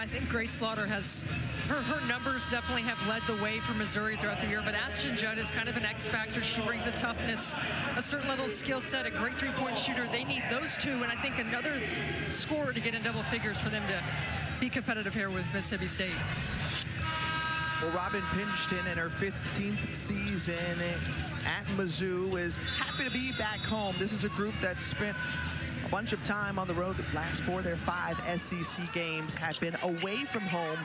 I think Grace Slaughter has, her numbers definitely have led the way for Missouri throughout the year, but Ashton Judd is kind of an X factor. She brings a toughness, a certain level of skill set, a great three-point shooter. They need those two, and I think another scorer to get in double figures for them to be competitive here with Mississippi State. Well, Robin Pingeton in her 15th season at Mizzou is happy to be back home. This is a group that spent a bunch of time on the road. The last 4 of their 5 SEC games have been away from home.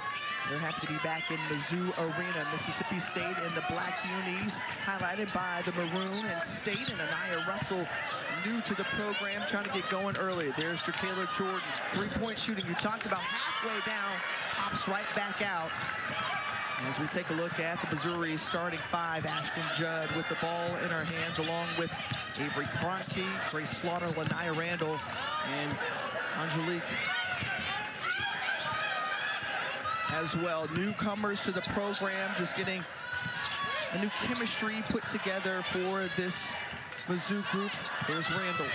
They're happy to be back in Mizzou Arena. Mississippi State in the black unis, highlighted by the maroon, and State and Anaya Russell, new to the program, trying to get going early. There's Jacayla Jordan, three-point shooting. You talked about halfway down, pops right back out. As we take a look at the Missouri starting 5, Ashton Judd with the ball in her hands, along with Avery Cronky, Grace Slaughter, Lanaya Randall, and Angelique as well. Newcomers to the program, just getting a new chemistry put together for this Mizzou group. There's Randall.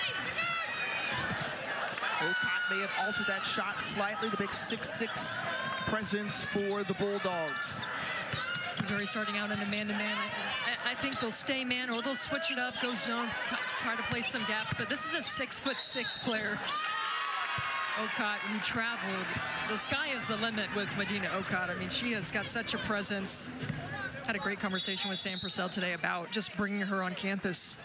Ocott may have altered that shot slightly, the big 6'6" presence for the Bulldogs. Missouri starting out in a man-to-man. I think they'll stay man, or they'll switch it up, go zone, try to play some gaps, but this is a 6'6" player, Ocott, who traveled. The sky is the limit with Medina Ocott. I mean, she has got such a presence. Had a great conversation with Sam Purcell today about just bringing her on campus.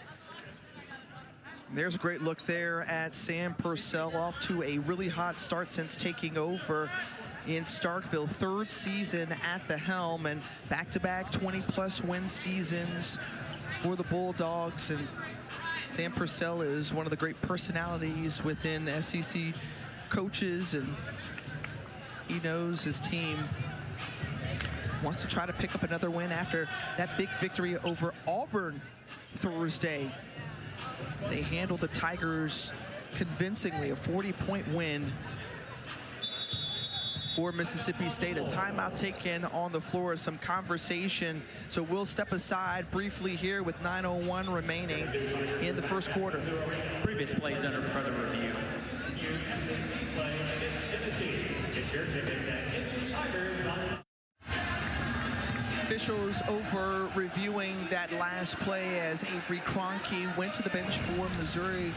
There's a great look there at Sam Purcell, off to a really hot start since taking over in Starkville. 3rd season at the helm, and back-to-back 20-plus win seasons for the Bulldogs. And Sam Purcell is one of the great personalities within the SEC coaches, and he knows his team wants to try to pick up another win after that big victory over Auburn Thursday. They handled the Tigers convincingly, a 40-point win for Mississippi State. A timeout taken on the floor, some conversation. So we'll step aside briefly here with 9:01 remaining in the first quarter. Previous plays under further review. Officials over reviewing that last play as Avery Cronky went to the bench for Missouri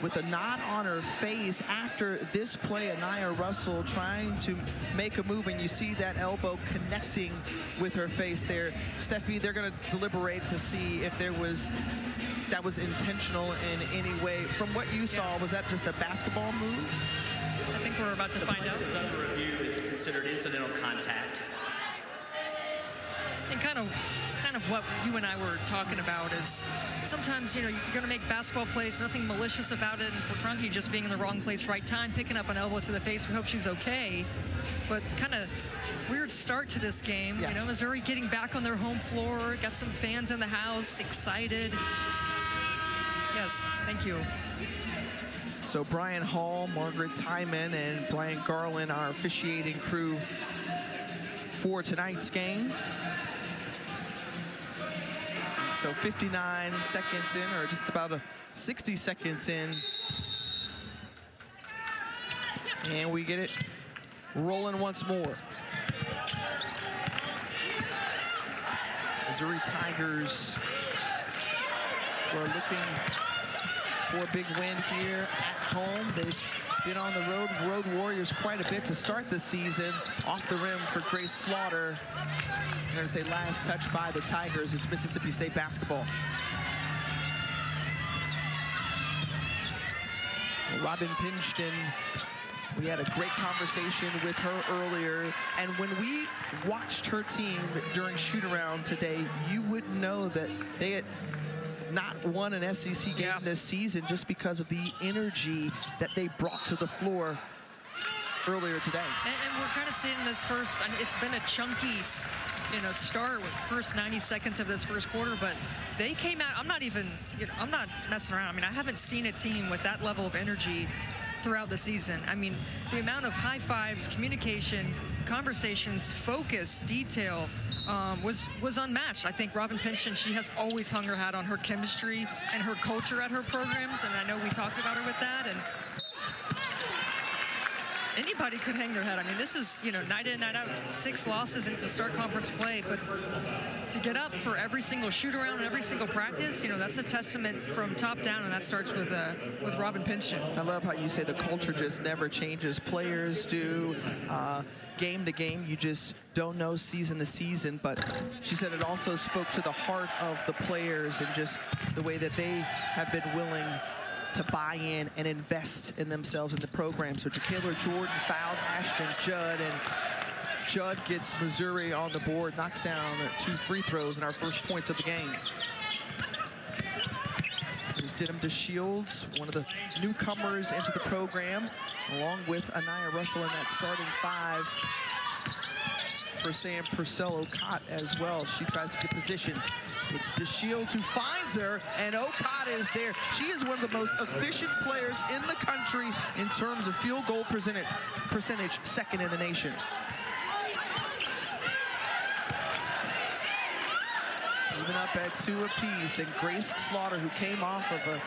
with a knot on her face. After this play, Anaya Russell trying to make a move, and you see that elbow connecting with her face there. Steffi, they're going to deliberate to see if that was intentional in any way. From what you saw, was that just a basketball move? I think we're about to find out. The under review is considered incidental contact. And kind of what you and I were talking about is sometimes, you know, you're going to make basketball plays, nothing malicious about it, and for Cronky just being in the wrong place, right time, picking up an elbow to the face. We hope she's okay. But kind of weird start to this game. Yeah. You know, Missouri getting back on their home floor, got some fans in the house, excited. Yes, thank you. So Brian Hall, Margaret Tyman, and Brian Garland, our officiating crew for tonight's game. So 59 seconds in, or just about 60 seconds in. And we get it rolling once more. Missouri Tigers were looking for a big win here at home. They've been on the road Warriors quite a bit to start the season. Off the rim for Grace Slaughter. I'm going to say last touch by the Tigers is Mississippi State basketball. Robin Pingeton, we had a great conversation with her earlier, and when we watched her team during shoot-around today, you would know that they had not won an SEC game this season just because of the energy that they brought to the floor earlier today. And we're kind of seeing this first, I mean, it's been a chunky, you know, start with the first 90 seconds of this first quarter, but they came out, I'm not even, you know, I'm not messing around. I mean, I haven't seen a team with that level of energy throughout the season. I mean, the amount of high fives, communication, conversations, focus, detail was unmatched. I think Robin Pingeton, she has always hung her hat on her chemistry and her culture at her programs, and I know we talked about her with that. And anybody could hang their head. I mean, this is, night in, night out, 6 losses to start conference play, but to get up for every single shoot around and every single practice, that's a testament from top down, and that starts with Robin Pinchton. I love how you say the culture just never changes. Players do. Game to game, you just don't know season to season, but she said it also spoke to the heart of the players and just the way that they have been willing to buy in and invest in themselves in the program. So Jacayla Jordan fouled Ashton Judd, and Judd gets Missouri on the board, knocks down 2 free throws in our first points of the game. Here's Denham DeShields, one of the newcomers into the program, along with Anaya Russell in that starting 5 for Sam Purcell-Ocott as well. She tries to get position. It's DeShields who finds her, and Ocott is there. She is one of the most efficient players in the country in terms of field goal percentage, second in the nation. Even up at 2 apiece, and Grace Slaughter, who came off of a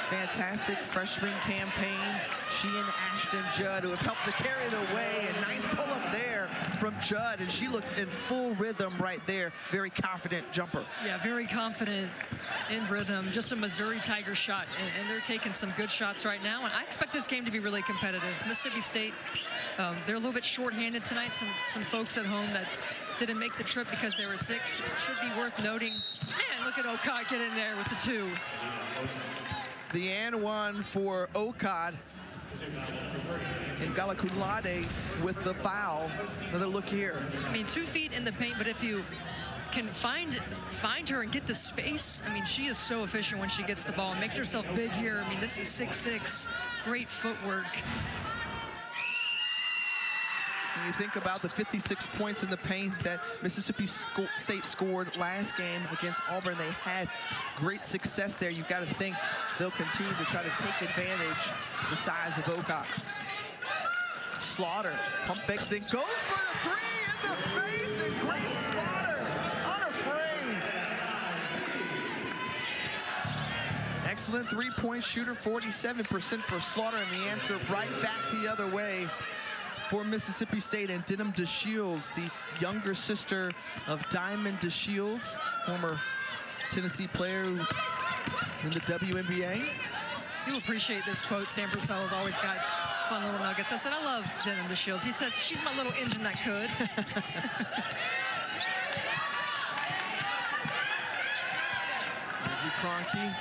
fantastic freshman campaign. She and Ashton Judd, who have helped to carry the way, and nice pull-up there from Judd, and she looked in full rhythm right there. Very confident jumper. Yeah, very confident in rhythm. Just a Missouri Tiger shot, and they're taking some good shots right now, and I expect this game to be really competitive. Mississippi State, they're a little bit short-handed tonight. Some folks at home that didn't make the trip because they were sick. Should be worth noting. Man, look at Ocott get in there with the 2. The and 1 for Ocott, and Galakulade with the foul. Another look here. I mean, 2 feet in the paint, but if you can find her and get the space, I mean, she is so efficient when she gets the ball and makes herself big here. I mean, this is 6'6", great footwork. When you think about the 56 points in the paint that Mississippi State scored last game against Auburn, they had great success there. You've got to think they'll continue to try to take advantage of the size of Ocott. Slaughter, pump fakes, then goes for the 3 in the face, and Grace Slaughter unafraid. Excellent 3-point shooter, 47% for Slaughter, and the answer right back the other way for Mississippi State. And Denham DeShields, the younger sister of Diamond DeShields, former Tennessee player who is in the WNBA. You appreciate this quote. Sam Purcell's always got fun little nuggets. I said, I love Denham DeShields. He said, she's my little engine that could. Kroenke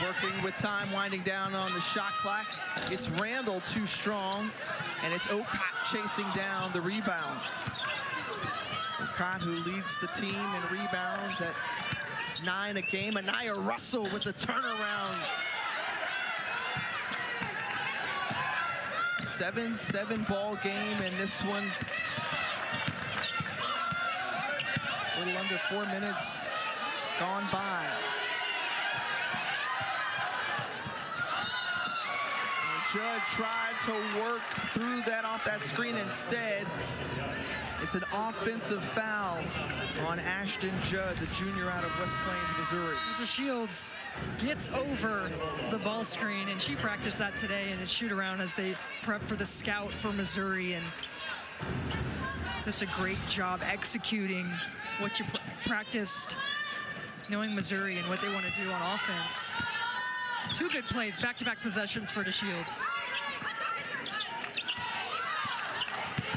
working with time, winding down on the shot clock. It's Randall too strong, and it's Ocott chasing down the rebound. Ocott, who leads the team in rebounds at 9 a game. Anaya Russell with the turnaround. 7-7 ball game, and this one a little under 4 minutes gone by. Judd tried to work through that off that screen. Instead, it's an offensive foul on Ashton Judd, the junior out of West Plains, Missouri. DeShields gets over the ball screen, and she practiced that today in a shoot around as they prep for the scout for Missouri, and just a great job executing what you practiced, knowing Missouri and what they want to do on offense. 2 good plays, back-to-back possessions for DeShields.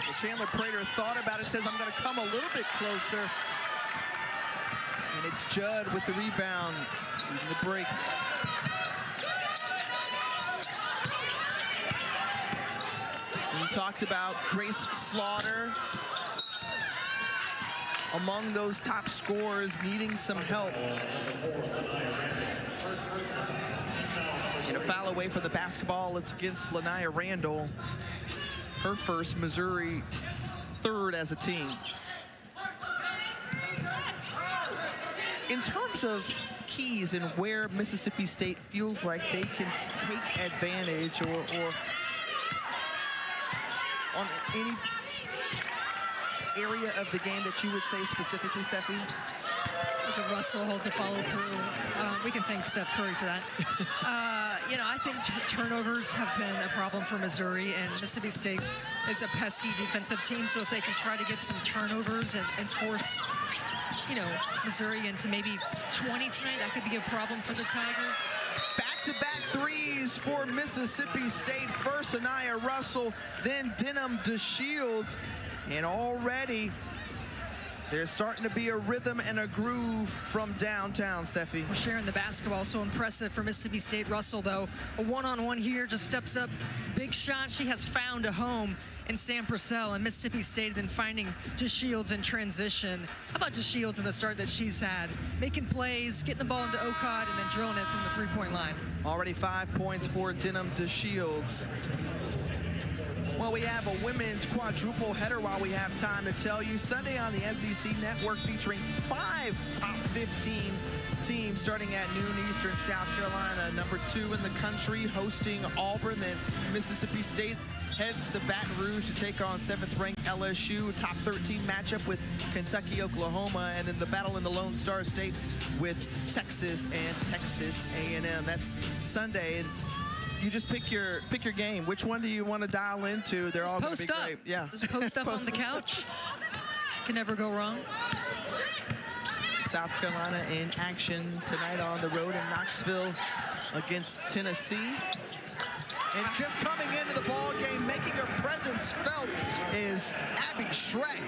Well, Chandler Prater thought about it, says, I'm going to come a little bit closer. And it's Judd with the rebound, leading the break. We talked about Grace Slaughter, among those top scorers, needing some help. And a foul away from the basketball. It's against Lanaya Randall. Her first, Missouri third as a team. In terms of keys and where Mississippi State feels like they can take advantage or on any area of the game that you would say specifically, Steffi? Look at Russell hold the follow through. We can thank Steph Curry for that. You know, I think turnovers have been a problem for Missouri, and Mississippi State is a pesky defensive team. So if they can try to get some turnovers and force, you know, Missouri into maybe 20 tonight, that could be a problem for the Tigers. Back-to-back threes for Mississippi State. First Anaya Russell, then Denham DeShields, and already there's starting to be a rhythm and a groove from downtown, Steffi. We're sharing the basketball, so impressive for Mississippi State. Russell, though, a one-on-one here, just steps up, big shot. She has found a home in Sam Purcell, and Mississippi State then finding DeShields in transition. How about DeShields in the start that she's had? Making plays, getting the ball into Okad, and then drilling it from the three-point line. Already 5 points for Denham DeShields. Well, we have a women's quadruple header while we have time to tell you. Sunday on the SEC Network featuring 5 top 15 teams starting at noon Eastern. South Carolina, number 2 in the country, hosting Auburn. Then Mississippi State heads to Baton Rouge to take on 7th-ranked LSU. Top 13 matchup with Kentucky, Oklahoma, and then the battle in the Lone Star State with Texas and Texas A&M. That's Sunday. And you just pick your game. Which one do you want to dial into? They're all going to be great. Yeah. Just post up on the couch. Can never go wrong. South Carolina in action tonight on the road in Knoxville against Tennessee. And just coming into the ball game, making her presence felt, is Abby Schreck.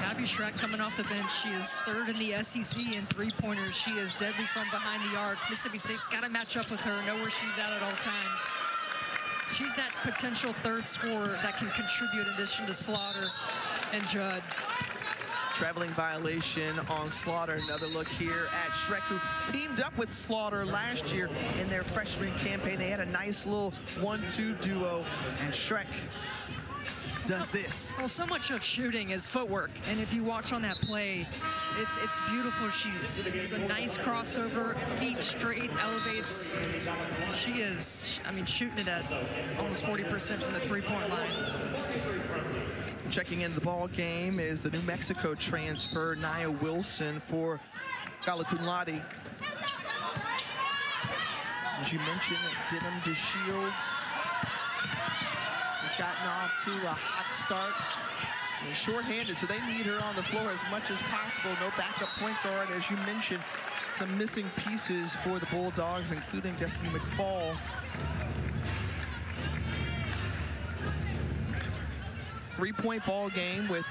Abby Schreck coming off the bench. She is 3rd in the SEC in three-pointers. She is deadly from behind the arc. Mississippi State's got to match up with her, know where she's at all times. She's that potential 3rd scorer that can contribute in addition to Slaughter and Judd. Traveling violation on Slaughter. Another look here at Schreck, who teamed up with Slaughter last year in their freshman campaign. They had a nice little 1-2 duo, and Schreck does this. Well, so much of shooting is footwork, and if you watch on that play, it's beautiful. It's a nice crossover, feet straight, elevates, and she is, I mean, shooting it at almost 40% from the three-point line. Checking into the ball game is the New Mexico transfer, Nia Wilson, for Gala Cum Laude. As you mentioned, Denham DeShields has gotten off to a hot start. And short-handed, so they need her on the floor as much as possible. No backup point guard, as you mentioned. Some missing pieces for the Bulldogs, including Destiny McFall. Three-point ball game with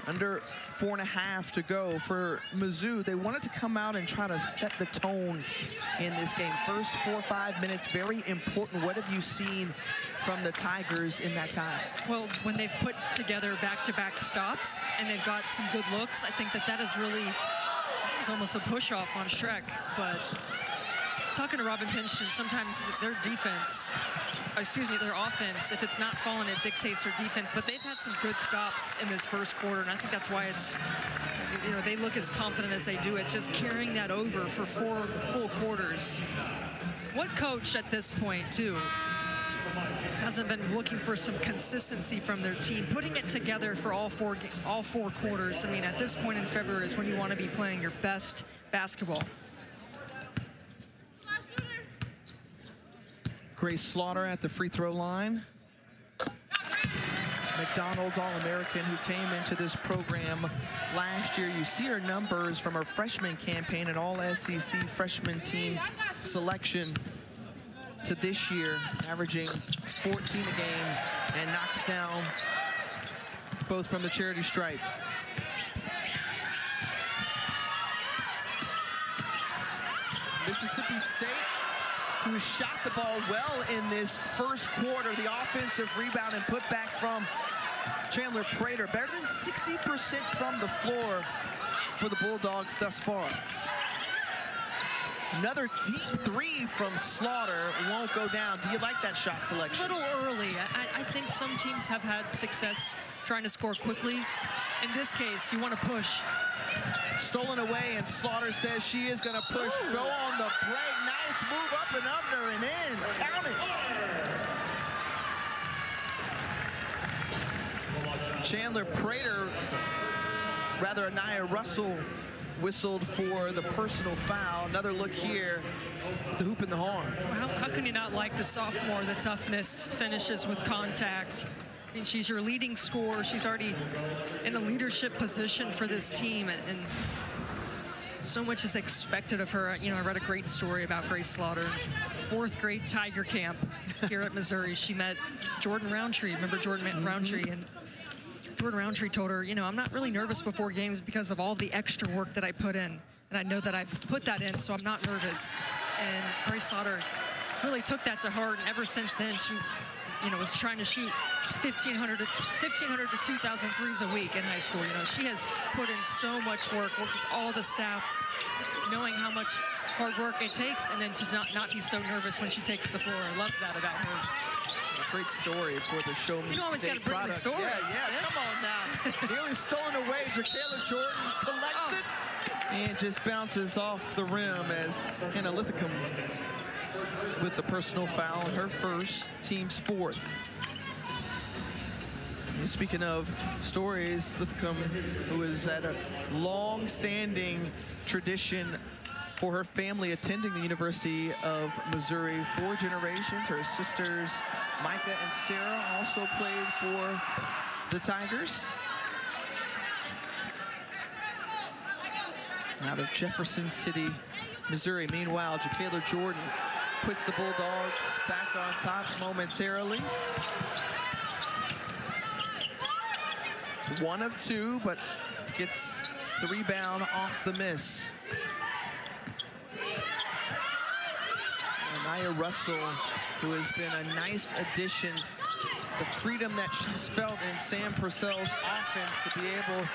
under 4.5 to go for Mizzou. They wanted to come out and try to set the tone in this game. First 4 or 5 minutes, very important. What have you seen from the Tigers in that time? Well, when they've put together back-to-back stops and they've got some good looks, I think that is really, it's almost a push-off on Schreck. But talking to Robin Pinchton, sometimes their defense, their offense, if it's not falling, it dictates their defense. But they've had some good stops in this first quarter, and I think that's why it's, you know, they look as confident as they do. It's just carrying that over for 4 full quarters. What coach at this point, too, hasn't been looking for some consistency from their team, putting it together for all four quarters? I mean, at this point in February is when you want to be playing your best basketball. Grace Slaughter at the free throw line. McDonald's All-American, who came into this program last year. You see her numbers from her freshman campaign and All-SEC freshman team selection to this year, averaging 14 a game, and knocks down both from the charity stripe. Mississippi State, who shot the ball well in this first quarter. The offensive rebound and put back from Chandler Prater. Better than 60% from the floor for the Bulldogs thus far. Another deep three from Slaughter won't go down. Do you like that shot selection? A little early. I think some teams have had success trying to score quickly. In this case, you want to push. Stolen away, and Slaughter says she is going to push. Ooh. Go on the break. Nice move up and under and in. Count it. Chandler Prater, rather Anaya Russell, whistled for the personal foul. Another look here, the hoop in the horn. How can you not like the sophomore, the toughness, finishes with contact? I mean, she's your leading scorer. She's already in a leadership position for this team, and so much is expected of her. You know, I read a great story about Grace Slaughter, fourth grade Tiger Camp here at Missouri. She met Jordan Roundtree. Remember Jordan Roundtree? And Jordan Roundtree told her, you know, I'm not really nervous before games because of all the extra work that I put in. And I know that I've put that in, so I'm not nervous. And Grace Slaughter really took that to heart. And ever since then, she, you know, was trying to shoot 1,500 to 2,000 threes a week in high school. You know, she has put in so much work, worked with all the staff, knowing how much hard work it takes, and then to not be so nervous when she takes the floor. I love that about her. A great story for the Show Me You always got to State bring the product. stories. Yeah, come on now. Nearly stolen away. Jacayla Jordan collects it and just bounces off the rim as Hannah Lithicum with the personal foul, her first, team's fourth. And speaking of stories, Lithicum, who is at a long-standing tradition for her family attending the University of Missouri, 4 generations. Her sisters, Micah and Sarah, also played for the Tigers. Out of Jefferson City, Missouri. Meanwhile, Jacayla Jordan puts the Bulldogs back on top momentarily. 1 of 2, but gets the rebound off the miss. Anaya Russell, who has been a nice addition, the freedom that she's felt in Sam Purcell's offense to be able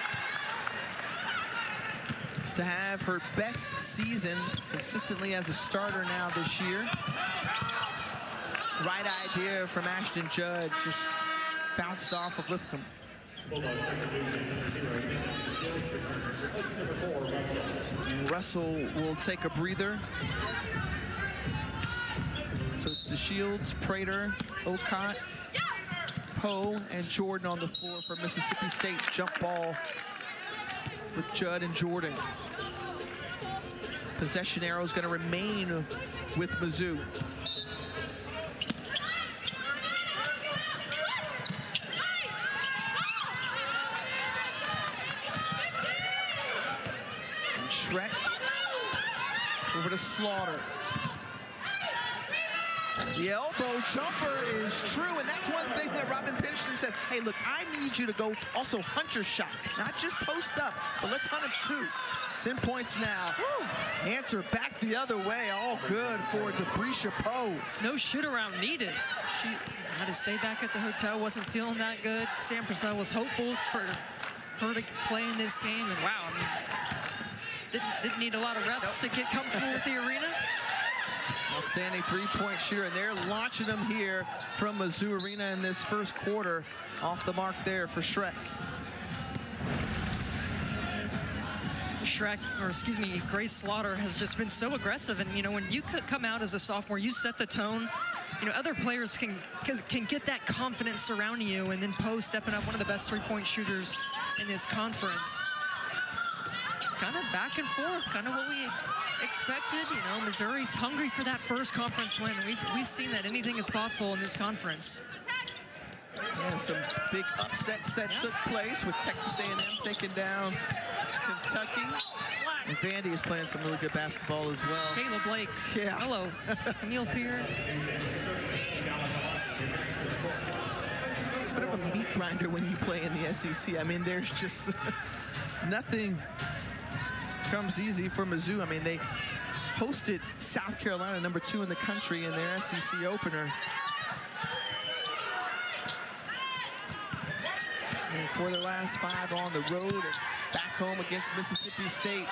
to have her best season consistently as a starter now this year. Right idea from Ashton Judd, just bounced off of Lithicum. And Russell will take a breather. So it's DeShields, Prater, Ocott, Poe, and Jordan on the floor for Mississippi State. Jump ball with Judd and Jordan. Possession arrow is going to remain with Mizzou. And Shrek over to Slaughter. The elbow jumper is true, and that's one thing that Robin Pinchton said, hey, look, I need you to go also hunt your shot, not just post up, but let's hunt him too. 10 points now. Woo. Answer back the other way, all good for Debrecia Poe. No shoot around needed. She had to stay back at the hotel, wasn't feeling that good. Sam Purcell was hopeful for her to play in this game, and wow, I mean, didn't need a lot of reps to get comfortable with the arena. Outstanding three-point shooter, and they're launching them here from Mizzou Arena in this first quarter. Off the mark there for Shrek. Grace Slaughter has just been so aggressive, and you know, when you come out as a sophomore, you set the tone. You know, other players can get that confidence surrounding you, and then Poe stepping up, one of the best three-point shooters in this conference. Kind of back and forth, kind of what we expected. You know, Missouri's hungry for that first conference win. We've seen that anything is possible in this conference. Yeah, some big upsets that took place with Texas A&M taking down Kentucky. And Vandy is playing some really good basketball as well. Kayla Blake. Yeah. Hello. Camille Peer. It's a bit of a meat grinder when you play in the SEC. I mean, there's just nothing comes easy for Mizzou. I mean, they hosted South Carolina, #2 in the country, in their SEC opener. And for their last 5 on the road and back home against Mississippi State.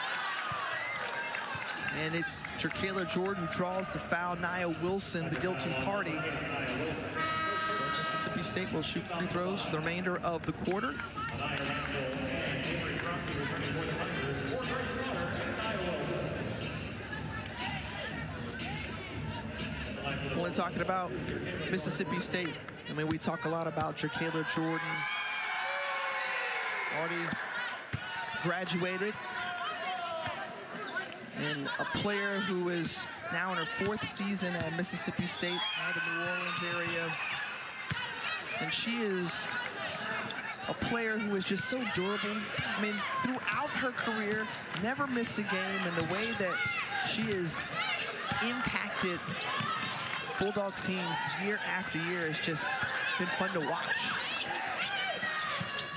And it's Jacayla Jordan who draws the foul. Nia Wilson, the guilty party. So Mississippi State will shoot free throws for the remainder of the quarter. When talking about Mississippi State, I mean, we talk a lot about Jacayla Jordan, already graduated, and a player who is now in her 4th season at Mississippi State, out of the New Orleans area. And she is a player who is just so durable. I mean, throughout her career, never missed a game, and the way that she has impacted Bulldogs teams year after year has just been fun to watch.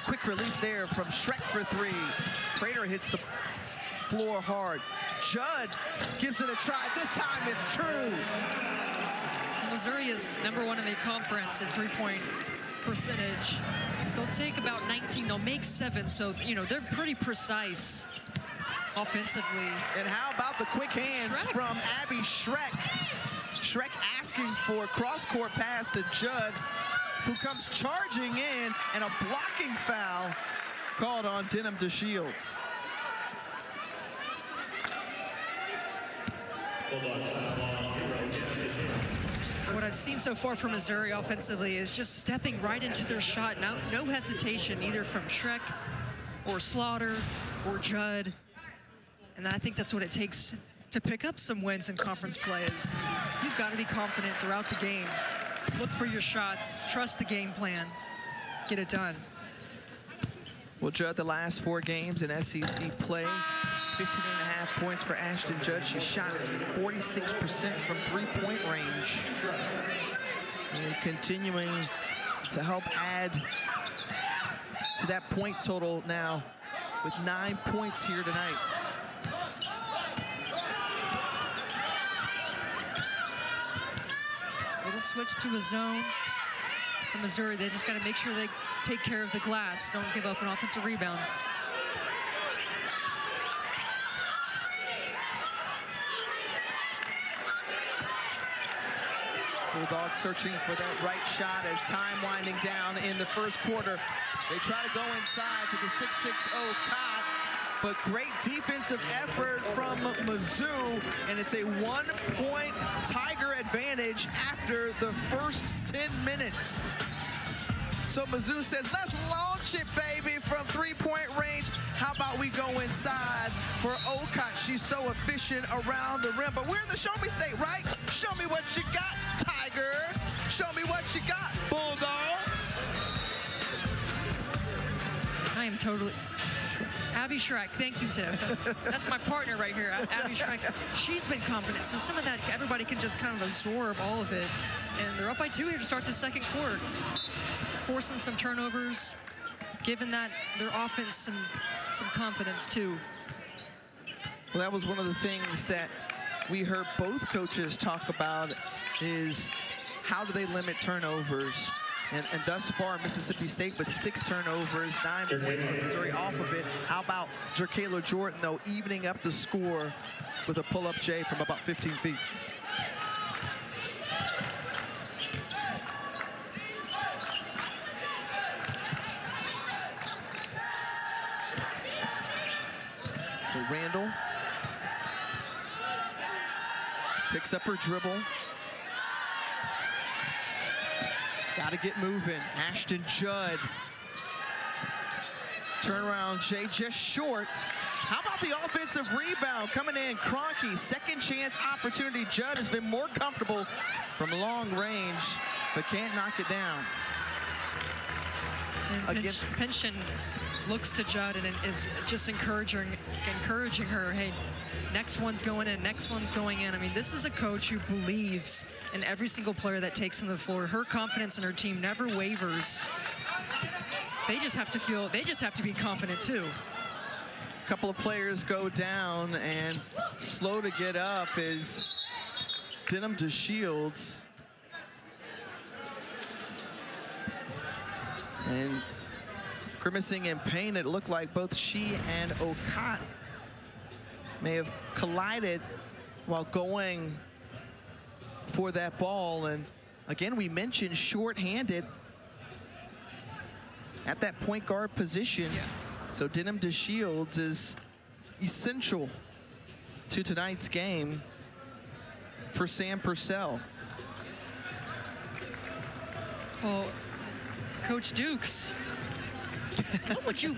Quick release there from Schreck for 3. Prater hits the floor hard. Judd gives it a try. This time it's true. Missouri is #1 in the conference in three-point percentage. They'll take about 19. They'll make 7. So, you know, they're pretty precise offensively. And how about the quick hands from Abby Schreck? Schreck asking for a cross-court pass to Judd, who comes charging in, and a blocking foul called on Denham DeShields. What I've seen so far from Missouri offensively is just stepping right into their shot. No hesitation, either from Schreck or Slaughter or Judd. And I think that's what it takes to pick up some wins in conference play. Is you've got to be confident throughout the game. Look for your shots, trust the game plan, get it done. Well, Judd, the last 4 games in SEC play, 15.5 points for Ashton Judd. She shot 46% from three-point range. And continuing to help add to that point total now with 9 points here tonight. Little switch to a zone for Missouri. They just got to make sure they take care of the glass. Don't give up an offensive rebound. Bulldogs searching for that right shot as time winding down in the first quarter. They try to go inside to the 6'6" Cott, but great defensive effort from Mizzou, and it's a 1-point Tiger advantage after the first 10 minutes. So Mizzou says, let's launch it, baby, from three-point range. How about we go inside for Ocott? She's so efficient around the rim, but we're in the Show Me State, right? Show me what you got, Tigers. Show me what you got, Bulldogs. I am totally... Abby Schreck, thank you, Tiff. That's my partner right here, Abby Schreck. She's been confident, so some of that, everybody can just kind of absorb all of it. And they're up by 2 here to start the second quarter. Forcing some turnovers, giving that their offense some confidence too. Well, that was one of the things that we heard both coaches talk about, is how do they limit turnovers? And thus far, Mississippi State with 6 turnovers, 9 points for Missouri off of it. How about Jerkayla Jordan, though, evening up the score with a pull-up J from about 15 feet. So Randall picks up her dribble. Got to get moving. Ashton Judd. Turnaround Jay just short. How about the offensive rebound coming in? Kroenke, second chance opportunity. Judd has been more comfortable from long range, but can't knock it down. And Pynchon looks to Judd and is just encouraging her, hey, next one's going in, next one's going in. I mean, this is a coach who believes in every single player that takes on the floor. Her confidence in her team never wavers. They just have to be confident too. A couple of players go down, and slow to get up is Denham DeShields. And grimacing in pain, it looked like both she and Ocott may have collided while going for that ball. And again, we mentioned short-handed at that point guard position. Yeah. So Denham DeShields is essential to tonight's game for Sam Purcell. Well, Coach Dukes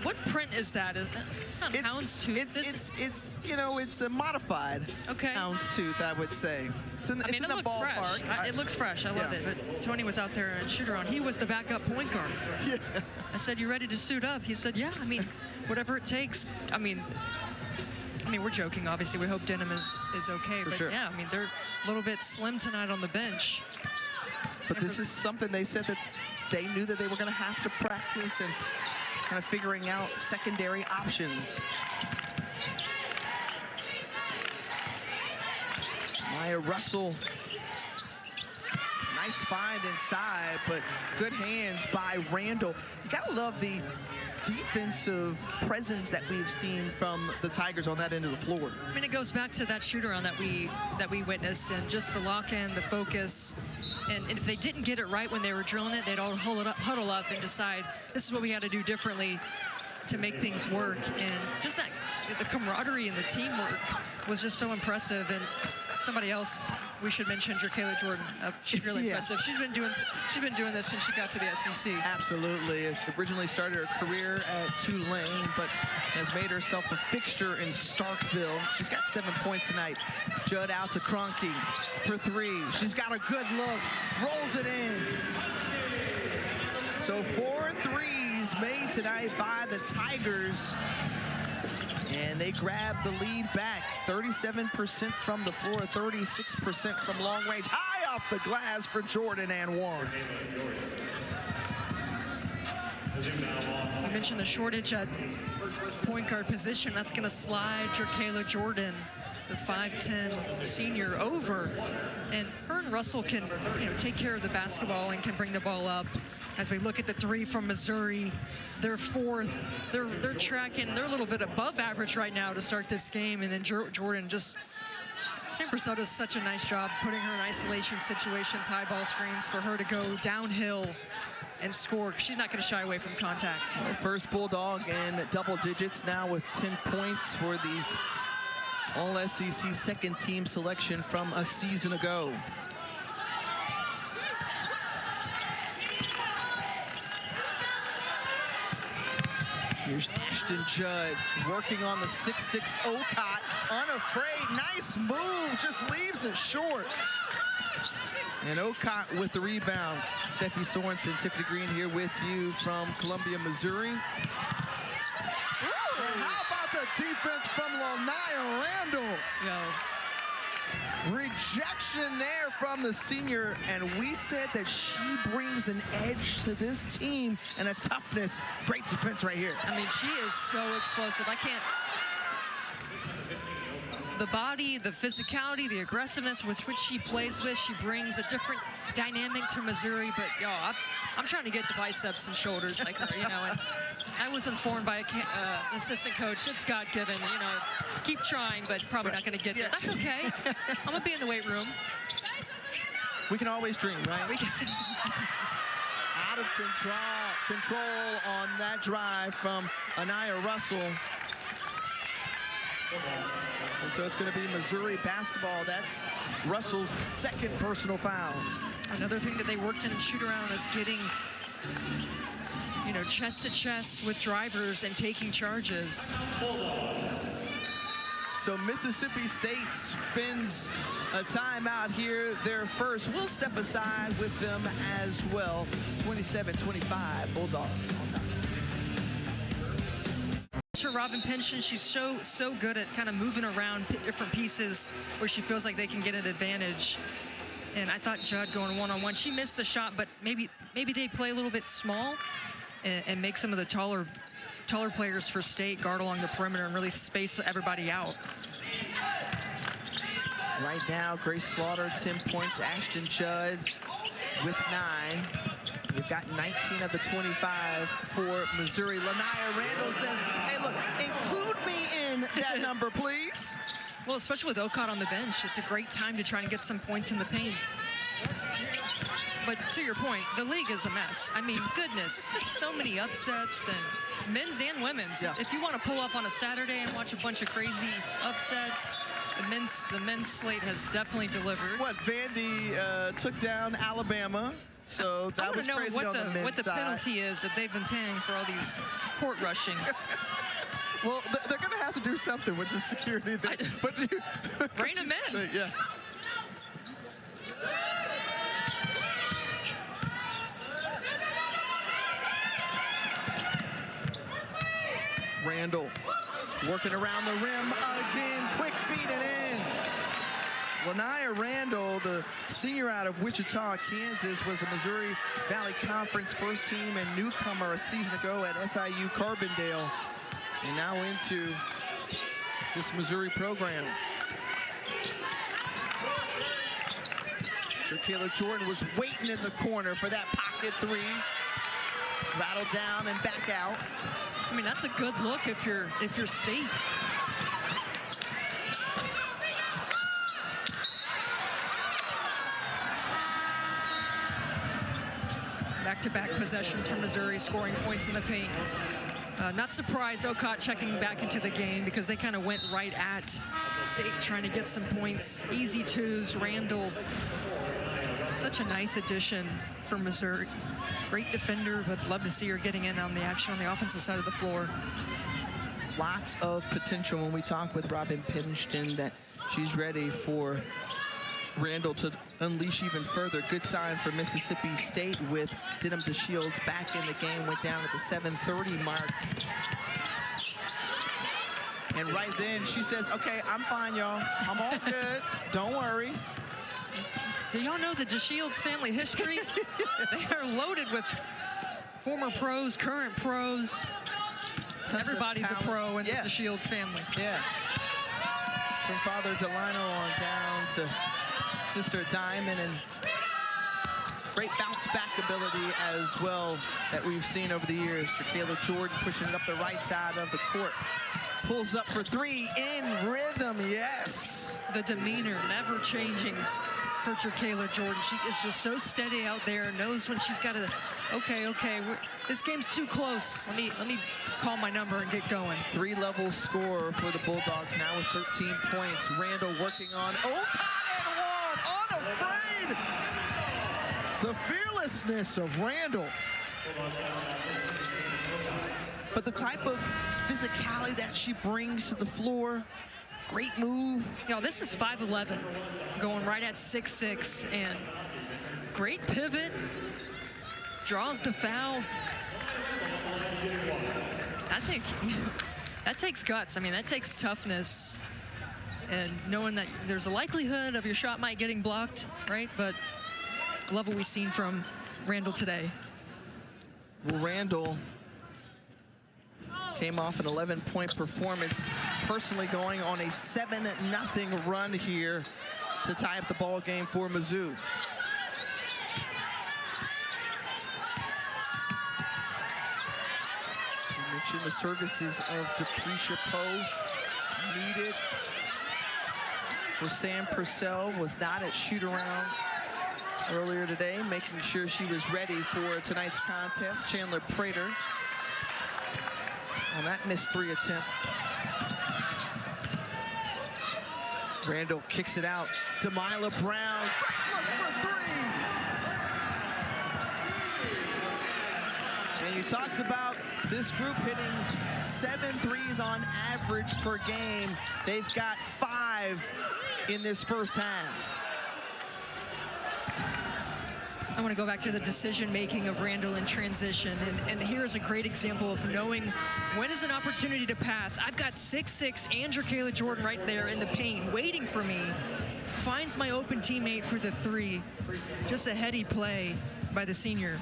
What print is that? It's not houndstooth. It's you know, it's a modified houndstooth, I would say. It's in, it the looks ballpark. fresh. It looks fresh. I love it. But Tony was out there at shoot-around. He was the backup point guard. Yeah. I said, "You ready to suit up?" He said, "Yeah. I mean, whatever it takes." I mean, we're joking. Obviously, we hope Denim is okay. But sure. yeah, I mean, they're a little bit slim tonight on the bench. But this is something they said that they knew that they were going to have to practice and kind of figuring out secondary options. Maya Russell, nice find inside, but good hands by Randall. You gotta love the defensive presence that we've seen from the Tigers on that end of the floor. I mean, it goes back to that shoot-around that we witnessed, and just the lock-in, the focus. And if they didn't get it right when they were drilling it, they'd all huddle up and decide, this is what we got to do differently to make things work. And just that, the camaraderie and the teamwork was just so impressive. And somebody else we should mention, Jerkayla Jordan. She's really impressive. She's been doing this since she got to the SEC. Absolutely. Originally started her career at Tulane, but has made herself a fixture in Starkville. She's got 7 points tonight. Judd out to Kroenke for three. She's got a good look. Rolls it in. So 4 threes made tonight by the Tigers. And they grab the lead back. 37% from the floor, 36% from long range. High off the glass for Jordan and one. I mentioned the shortage at point guard position. That's going to slide Jerkayla Jordan, the 5'10" senior, over. And her and Russell can, take care of the basketball and can bring the ball up. As we look at the three from Missouri, they're fourth. They're tracking. They're a little bit above average right now to start this game. And then Jordan just, Sam Purcell does such a nice job putting her in isolation situations, high ball screens for her to go downhill and score. She's not going to shy away from contact. First Bulldog in double digits now with 10 points for the All-SEC second team selection from a season ago. Here's Ashton Judd working on the 6'6" Ocott. Unafraid, nice move, just leaves it short. And Ocott with the rebound. Steffi Sorensen, Tiffany Green here with you from Columbia, Missouri. Ooh, how about the defense from Lonaya Randall? Rejection there from the senior, and we said that she brings an edge to this team and a toughness. Great defense right here. I mean, she is so explosive. I can't. The body, the physicality, the aggressiveness with which she plays with, she brings a different dynamic to Missouri. But I'm trying to get the biceps and shoulders like her, And I was informed by an assistant coach, it's God-given, keep trying, but probably not going to get there. That's okay. I'm going to be in the weight room. We can always dream, right? We can. Out of control on that drive from Anaya Russell. And so it's going to be Missouri basketball. That's Russell's second personal foul. Another thing that they worked in shoot-around is getting, chest to chest with drivers and taking charges. So Mississippi State spends a timeout here. Their first. We'll step aside with them as well. 27-25 Bulldogs on top. Robin Pension, she's so good at kind of moving around different pieces where she feels like they can get an advantage. And I thought Judd going one-on-one, she missed the shot, but maybe they play a little bit small and make some of the taller players for State guard along the perimeter and really space everybody out. Right now, Grace Slaughter, 10 points. Ashton Judd with 9. We've got 19 of the 25 for Missouri. Lanaya Randall says, hey, look, include me in that number, please. Well, especially with Ocott on the bench, it's a great time to try and get some points in the paint. But to your point, the league is a mess. I mean, goodness, so many upsets, and men's and women's. Yeah. If you want to pull up on a Saturday and watch a bunch of crazy upsets, the men's slate has definitely delivered. Vandy took down Alabama So I that want was to know crazy on the men's what the side. penalty is that they've been paying for all these court rushings. Well, they're going to have to do something with the security thing. But you, Rein them in. Yeah. Randall working around the rim again. Quick feed it in. Lanaya Randall, the senior out of Wichita, Kansas, was a Missouri Valley Conference first team and newcomer a season ago at SIU Carbondale, and now into this Missouri program. Kayla Jordan was waiting in the corner for that pocket three. Rattled down and back out. I mean, that's a good look if you're State. Back-to-back possessions for Missouri, scoring points in the paint. Not surprised Okot checking back into the game because they kind of went right at State trying to get some points. Easy twos, Randall. Such a nice addition for Missouri. Great defender, but love to see her getting in on the action on the offensive side of the floor. Lots of potential when we talk with Robin Pinston that she's ready for Randall to unleash even further. Good sign for Mississippi State with Denham DeShields back in the game. Went down at the 7:30 mark. And right then she says, okay, I'm fine, y'all. I'm all good. Don't worry. Do y'all know the DeShields family history? They are loaded with former pros, current pros. Everybody's a pro in the DeShields family. Yeah. From Father Delano on down to Sister Diamond, and great bounce back ability as well that we've seen over the years. Kayla Jordan pushing it up the right side of the court. Pulls up for three in rhythm, yes. The demeanor never changing for Kayla Jordan. She is just so steady out there, knows when she's got to, okay, this game's too close. Let me call my number and get going. Three-level score for the Bulldogs now with 13 points. Randall working on unafraid. The fearlessness of Randall. But the type of physicality that she brings to the floor, great move. You know, this is 5'11", going right at 6'6", and great pivot, draws the foul. I think that takes guts. I mean, that takes toughness and knowing that there's a likelihood of your shot might getting blocked, right? But love what we've seen from Randall today. Well, Randall came off an 11-point performance, personally going on a 7-0 run here to tie up the ball game for Mizzou. We mentioned the services of Deprecia Poe needed for Sam Purcell. Was not at shoot-around earlier today, making sure she was ready for tonight's contest. Chandler Prater on that missed three attempt. Randall kicks it out. Demila Brown, great look for three. And you talked about this group hitting 7 threes on average per game. They've got 5 in this first half. I want to go back to the decision-making of Randall in transition, and here's a great example of knowing when is an opportunity to pass. I've got 6'6" and Kayla Jordan right there in the paint waiting for me. Finds my open teammate for the three. Just a heady play by the senior.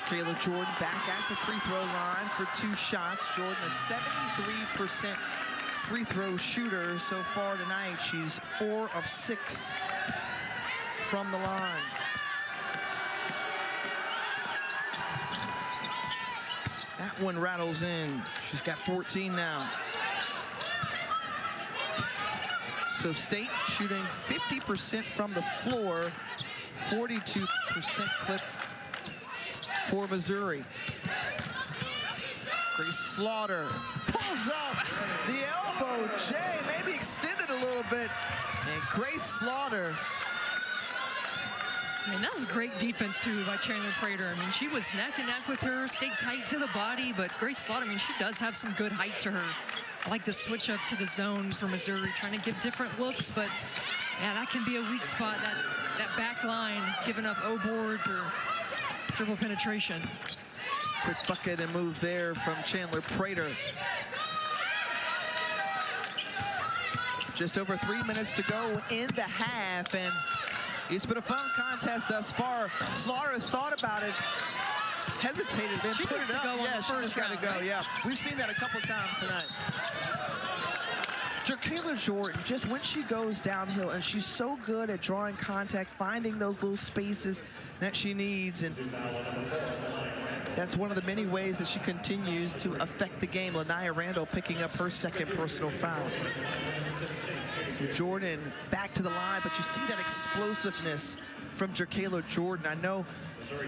Kayla Jordan back at the free throw line for 2 shots. Jordan a 73% free throw shooter so far tonight. She's 4 of 6 from the line. That one rattles in. She's got 14 now. So State shooting 50% from the floor, 42% clip for Missouri. Grace Slaughter pulls up the elbow. Jay maybe extended a little bit. And Grace Slaughter. I mean, that was great defense, too, by Chandler Prater. I mean, she was neck and neck with her, stayed tight to the body, but Grace Slaughter, I mean, she does have some good height to her. I like the switch up to the zone for Missouri, trying to give different looks, but, yeah, that can be a weak spot, that back line, giving up O-boards or dribble penetration. Quick bucket and move there from Chandler Prater. Just over 3 minutes to go in the half, and it's been a fun contest thus far. Slaughter thought about it, hesitated, then she put needs it to up. go on Yeah, the she just got to go, right? yeah. We've seen that a couple times tonight. Jerkayla Jordan, just when she goes downhill, and she's so good at drawing contact, finding those little spaces that she needs, and that's one of the many ways that she continues to affect the game. Lanaya Randall picking up her second personal foul. So Jordan back to the line, but you see that explosiveness from Jerkayla Jordan. I know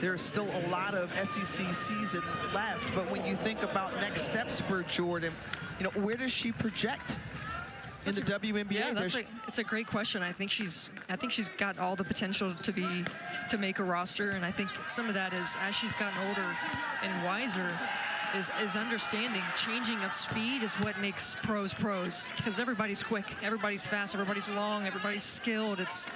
there's still a lot of SEC season left, but when you think about next steps for Jordan, you know, where does she project in the WNBA? Yeah, it's a great question. I think she's got all the potential to make a roster, and I think some of that is as she's gotten older and wiser, is understanding changing of speed is what makes pros, because everybody's quick, everybody's fast, everybody's long, everybody's skilled. It's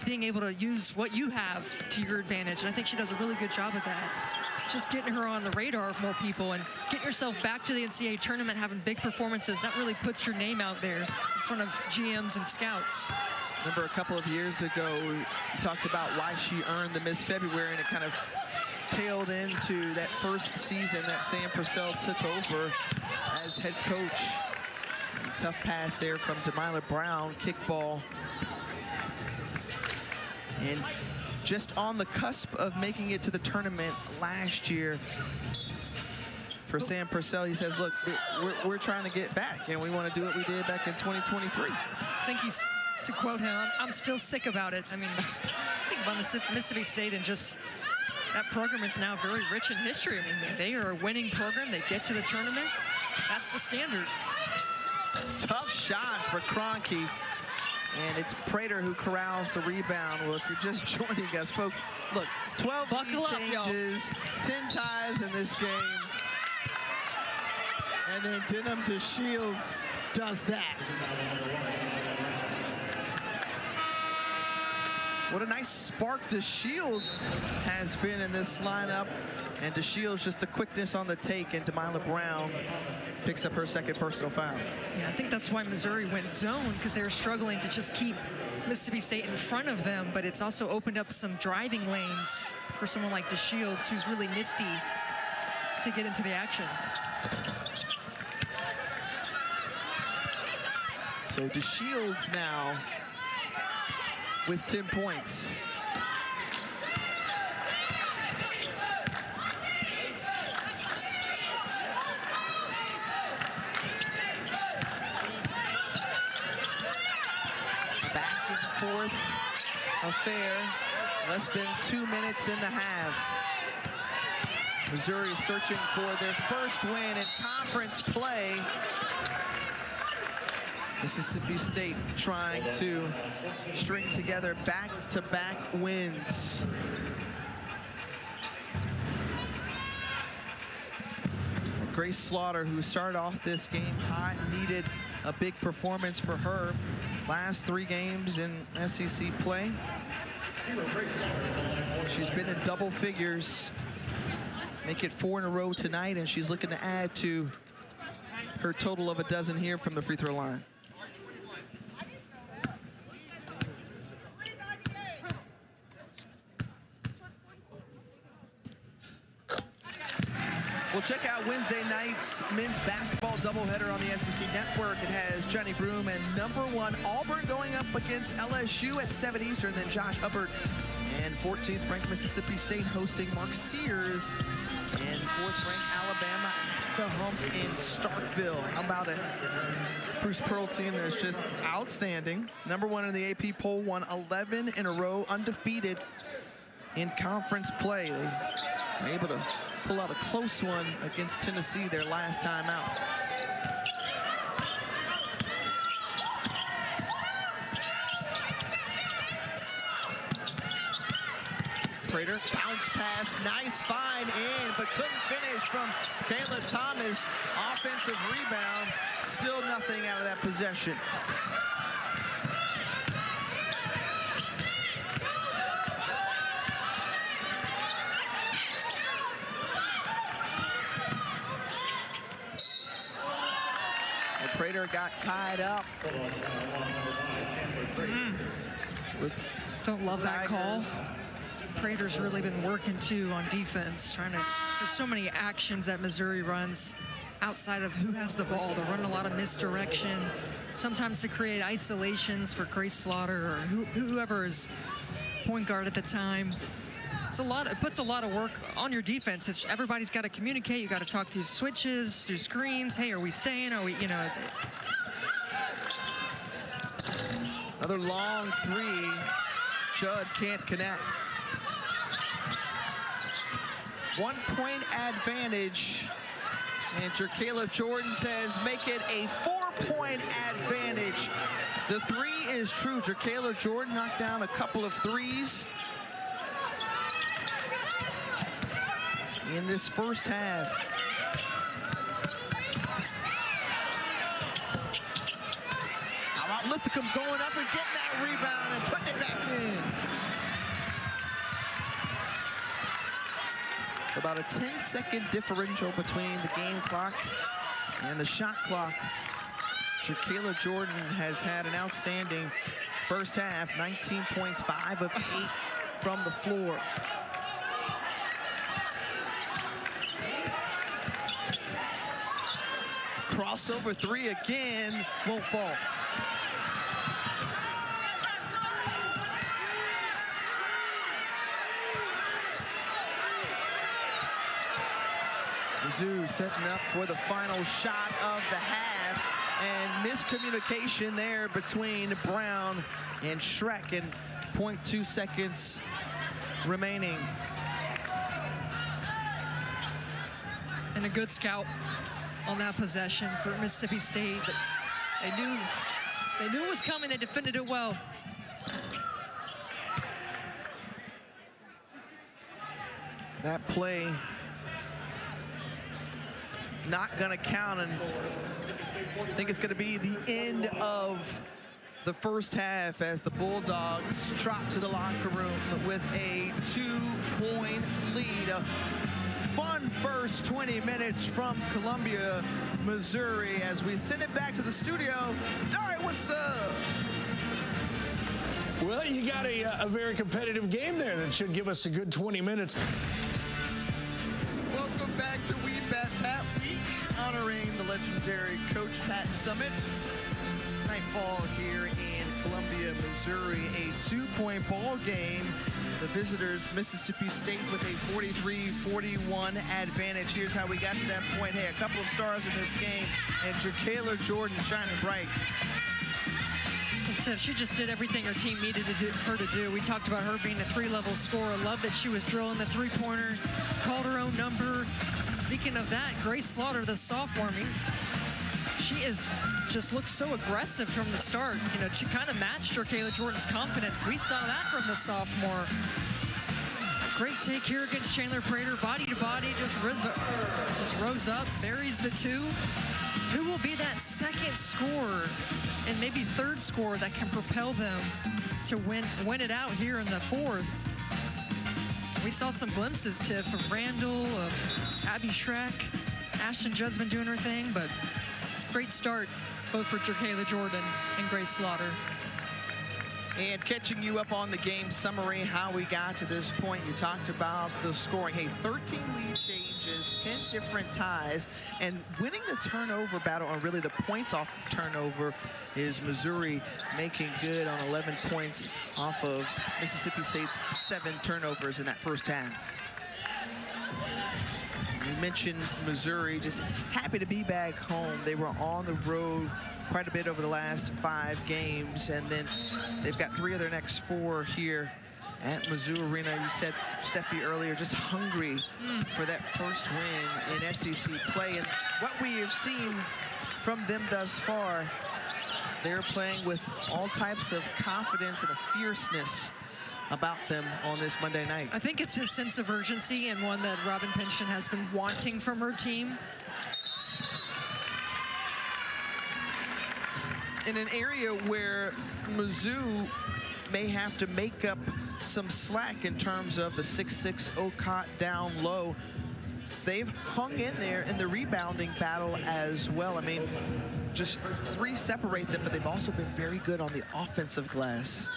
being able to use what you have to your advantage, and I think she does a really good job of that. It's just getting her on the radar of more people and getting yourself back to the NCAA tournament, having big performances. That really puts your name out there in front of GMs and scouts. Remember a couple of years ago, we talked about why she earned the Miss February, and it kind of tailed into that first season that Sam Purcell took over as head coach. A tough pass there from Demila Brown, kickball. And just on the cusp of making it to the tournament last year, for Sam Purcell, he says, look, we're trying to get back, and we want to do what we did back in 2023. I think he's, to quote him, I'm still sick about it. I mean, think about Mississippi State, and just that program is now very rich in history. I mean, they are a winning program. They get to the tournament. That's the standard. Tough shot for Kroenke. And it's Prater who corrals the rebound. Well, if you're just joining us, folks, look, 12 lead changes, 10 ties in this game. And then Denham DeShields does that. What a nice spark DeShields has been in this lineup. And DeShields, just the quickness on the take, and Demila Brown picks up her second personal foul. Yeah, I think that's why Missouri went zone, because they were struggling to just keep Mississippi State in front of them, but it's also opened up some driving lanes for someone like DeShields, who's really nifty to get into the action. So DeShields now with 10 points. Fourth affair, less than 2 minutes in the half. Missouri searching for their first win in conference play. Mississippi State trying to string together back-to-back wins. Grace Slaughter, who started off this game hot, needed a big performance for her. Last 3 games in SEC play. She's been in double figures. Make it 4 in a row tonight, and she's looking to add to her total of a dozen here from the free throw line. We'll check out Wednesday night's men's basketball doubleheader on the SEC Network. It has Johnny Broom and #1 Auburn going up against LSU at 7 Eastern. Then Josh Hubbard and 14th ranked Mississippi State hosting Mark Sears and 4th ranked Alabama at the hump in Starkville. How about it? Bruce Pearl team that's just outstanding. #1 in the AP poll, won 11 in a row, undefeated in conference play. They were able to pull out a close one against Tennessee their last time out. Prater, bounce pass, nice find in, but couldn't finish from Kayla Thomas. Offensive rebound, still nothing out of that possession. And Prater got tied up. Don't love that call. Tigers. Prater's really been working too on defense, there's so many actions that Missouri runs outside of who has the ball. They run a lot of misdirection, sometimes to create isolations for Grace Slaughter or whoever is point guard at the time. It puts a lot of work on your defense. Everybody's got to communicate. You got to talk through switches, through screens. Hey, are we staying? Are we, Another long three. Judd can't connect. 1 point advantage. And Jerkayla Jordan says make it a 4-point advantage. The three is true. Jerkayla Jordan knocked down a couple of threes in this first half. How about Lithicum going up and getting that rebound and putting it back in? So about a 10-second differential between the game clock and the shot clock. Jerkayla Jordan has had an outstanding first half, 19 points, 5 of 8 from the floor. Crossover three again, won't fall. Mizzou setting up for the final shot of the half, and miscommunication there between Brown and Schreck, and 0.2 seconds remaining. And a good scout on that possession for Mississippi State. But they knew it was coming. They defended it well. That play not gonna count, and I think it's gonna be the end of the first half as the Bulldogs trot to the locker room with a 2-point lead. A fun first 20 minutes from Columbia, Missouri, as we send it back to the studio. Dari, what's up? Well, you got a very competitive game there that should give us a good 20 minutes. Welcome back to We Bet Pat Week, honoring the legendary Coach Pat Summit. Nightfall here in Columbia, Missouri, a 2-point ball game. The visitors, Mississippi State, with a 43-41 advantage. Here's how we got to that point. Hey, a couple of stars in this game, and Jerkayla Jordan shining bright. So she just did everything her team needed her to do. We talked about her being a 3-level scorer. Love that she was drilling the three-pointer, called her own number. Speaking of that, Grace Slaughter, the sophomore, she just looks so aggressive from the start. She kind of matched Jerkayla Jordan's confidence. We saw that from the sophomore. Great take here against Chandler Prater, body to body, just rose up, buries the two. Who will be that second scorer and maybe third scorer that can propel them to win it out here in the fourth? We saw some glimpses, Tiff, of Randall, of Abby Schreck. Ashton Judd's been doing her thing, but great start both for Jerkayla Jordan and Grace Slaughter. And catching you up on the game summary, how we got to this point. You talked about the scoring. Hey, 13 lead changes, 10 different ties, and winning the turnover battle, or really the points off of turnover, is Missouri making good on 11 points off of Mississippi State's 7 turnovers in that first half. You mentioned Missouri, just happy to be back home. They were on the road quite a bit over the last 5 games, and then they've got 3 of their next 4 here at Mizzou Arena. You said, Steffi, earlier, just hungry for that first win in SEC play. And what we have seen from them thus far, they're playing with all types of confidence and a fierceness about them on this Monday night. I think it's his sense of urgency and one that Robin Pinchton has been wanting from her team. In an area where Mizzou may have to make up some slack in terms of the 6'6" Ocott down low, they've hung in there in the rebounding battle as well. I mean, just 3 separate them, but they've also been very good on the offensive glass.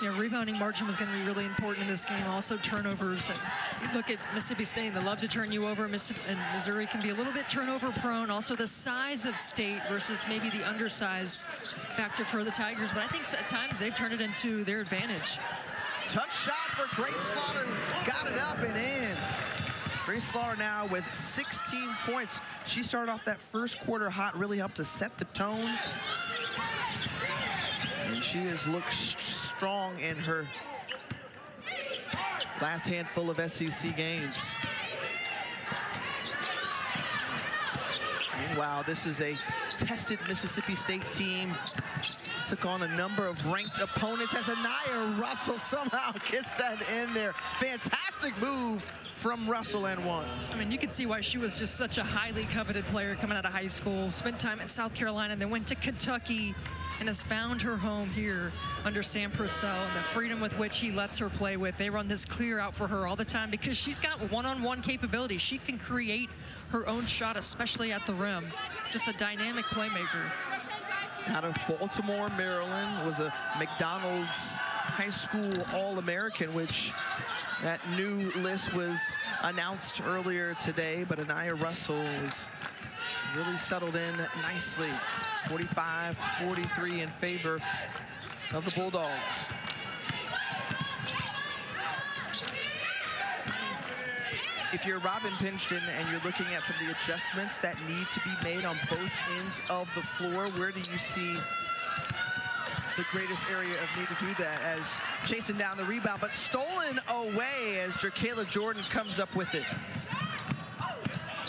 Yeah, rebounding margin was going to be really important in this game. Also turnovers. And you look at Mississippi State, they love to turn you over. And Missouri can be a little bit turnover prone. Also the size of State versus maybe the undersize factor for the Tigers. But I think at times they've turned it into their advantage. Tough shot for Grace Slaughter. Got it up and in. Grace Slaughter now with 16 points. She started off that first quarter hot, really helped to set the tone. And she has looked strong in her last handful of SEC games. Meanwhile, this is a tested Mississippi State team. Took on a number of ranked opponents as Anaya Russell somehow gets that in there. Fantastic move from Russell and one. I mean, you could see why she was just such a highly coveted player coming out of high school, spent time at South Carolina, and then went to Kentucky and has found her home here under Sam Purcell and the freedom with which he lets her play with. They run this clear out for her all the time because she's got one-on-one capability. She can create her own shot, especially at the rim. Just a dynamic playmaker. Out of Baltimore, Maryland, was a McDonald's high school All-American, which that new list was announced earlier today, but Anaya Russell was really settled in nicely. 45-43 in favor of the Bulldogs. If you're Robin Pinchton and you're looking at some of the adjustments that need to be made on both ends of the floor, where do you see the greatest area of need to do that? As chasing down the rebound, but stolen away as Jerkayla Jordan comes up with it.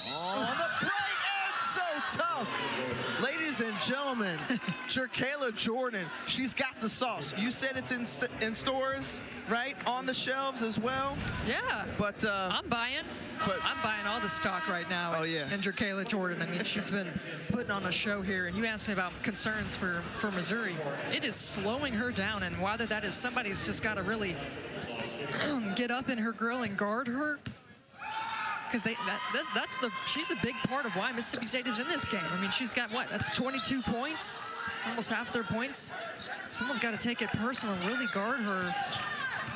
On the break, and so tough. Ladies and gentlemen, Jerkayla Jordan, she's got the sauce. You said it's in stores, right? On the shelves as well? Yeah, but I'm buying. I'm buying all the stock right now. Oh, yeah. And Jerkayla Jordan, I mean, she's been putting on a show here. And you asked me about concerns for Missouri. It is slowing her down, and whether that is somebody's just got to really get up in her grill and guard her. Because she's a big part of why Mississippi State is in this game. I mean, she's got what? That's 22 points, almost half their points. Someone's got to take it personal, really guard her,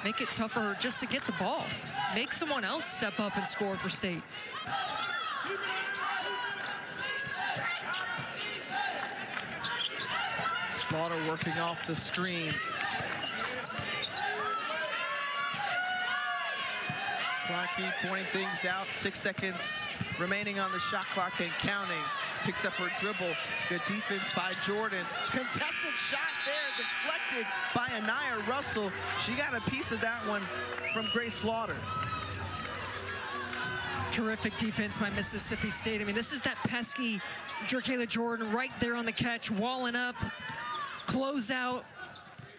make it tougher just to get the ball. Make someone else step up and score for State. Slaughter working off the screen. Rocky pointing things out. 6 seconds remaining on the shot clock and counting. Picks up her dribble. Good defense by Jordan. Contested shot there, deflected by Anaya Russell. She got a piece of that one from Grace Slaughter. Terrific defense by Mississippi State. I mean, this is that pesky Jerkayla Jordan right there on the catch, walling up, close out,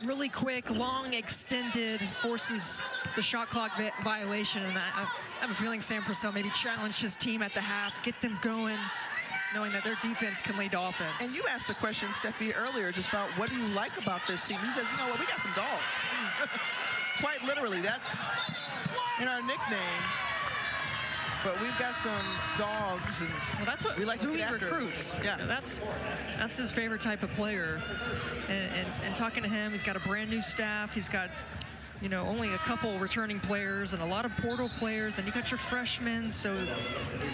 really quick, long, extended, forces the shot clock violation. And I have a feeling Sam Purcell maybe challenged his team at the half, get them going, knowing that their defense can lead to offense. And you asked the question, Steffi, earlier just about what do you like about this team? He says, you know what, we got some dogs. Quite literally, that's in our nickname. But we've got some dogs, and well, that's what we like to Louis get after. Recruits. Yeah, that's his favorite type of player. And talking to him, he's got a brand new staff. He's got, you know, only a couple returning players and a lot of portal players. Then you got your freshmen, so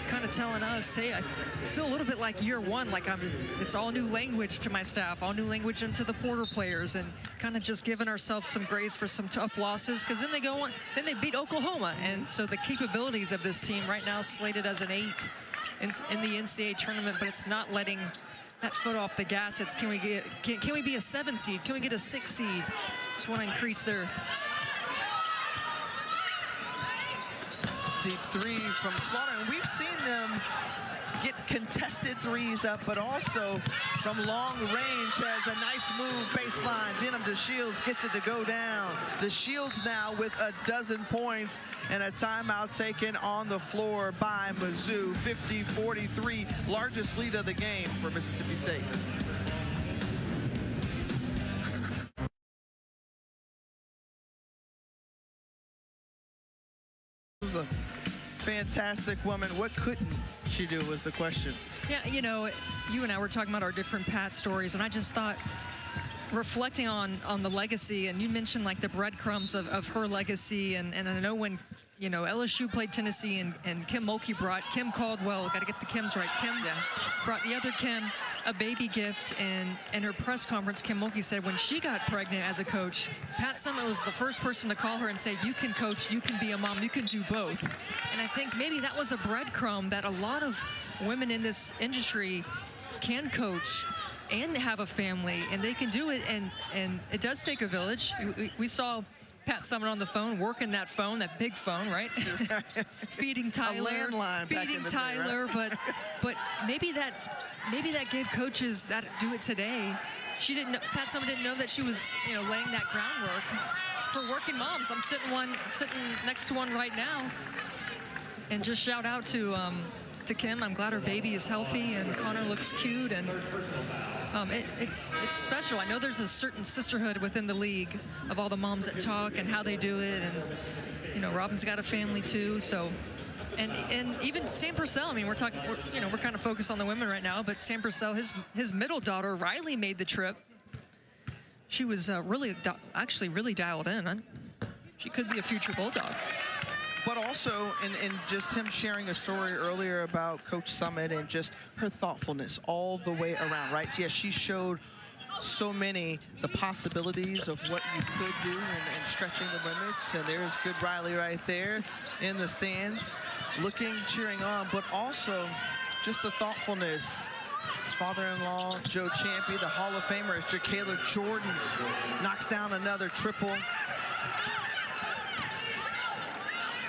kind of telling us, hey, I feel a little bit like year one, like it's all new language to my staff, all new language into the portal players, and kind of just giving ourselves some grace for some tough losses, because then they go on, then they beat Oklahoma, and so the capabilities of this team right now slated as an 8 in the NCAA tournament, but it's not letting that foot off the gas. It's can we be a 7 seed? Can we get a 6 seed? Just want to increase their deep three from Slaughter, and we've seen them get contested threes up, but also from long range has a nice move baseline. Denham DeShields gets it to go down. DeShields now with a dozen points and a timeout taken on the floor by Mizzou. 50-43, largest lead of the game for Mississippi State. Was a fantastic woman. What couldn't she do was the question. Yeah, you know, you and I were talking about our different Pat stories, and I just thought, reflecting on the legacy, and you mentioned like the breadcrumbs of her legacy, and I know when, you know, LSU played Tennessee and Kim Mulkey brought Kim Caldwell, got to get the Kims right. Kim brought the other Kim a baby gift, and in her press conference, Kim Mulkey said when she got pregnant as a coach, Pat Summitt was the first person to call her and say, you can coach, you can be a mom, you can do both. And I think maybe that was a breadcrumb that a lot of women in this industry can coach and have a family, and they can do it, and it does take a village. We saw Pat Summitt on the phone, working that phone, that big phone, right? Feeding Tyler, a landline feeding Tyler, day, right? but maybe that gave coaches that do it today. She didn't know, Pat Summitt didn't know that she was, you know, laying that groundwork for working moms. I'm sitting next to one right now, and just shout out to Kim. I'm glad her baby is healthy and Connor looks cute, and it's special. I know there's a certain sisterhood within the league of all the moms that talk and how they do it, and you know, Robin's got a family too. So, and even Sam Purcell. I mean, we're kind of focused on the women right now, but Sam Purcell, his middle daughter Riley made the trip. She was actually really dialed in. She could be a future Bulldog. But also, in just him sharing a story earlier about Coach Summitt and just her thoughtfulness all the way around, right? Yes, she showed so many the possibilities of what you could do and stretching the limits. And there's good Riley right there in the stands, looking, cheering on, but also just the thoughtfulness. His father-in-law, Joe Champy, the Hall of Famer, as Jacayla Jordan knocks down another triple.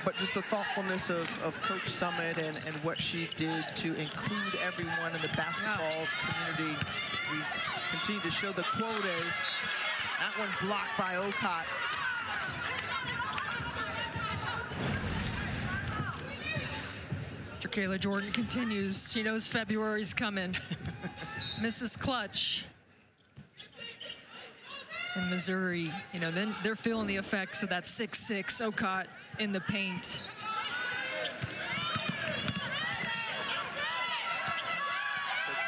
But just the thoughtfulness of Coach Summitt and what she did to include everyone in the basketball community. We continue to show the quotas. That one's blocked by Okot. Jacayla Jordan continues. She knows February's coming. Mrs. Clutch. In Missouri, you know, then they're feeling the effects of that 6'6" Okot in the paint. So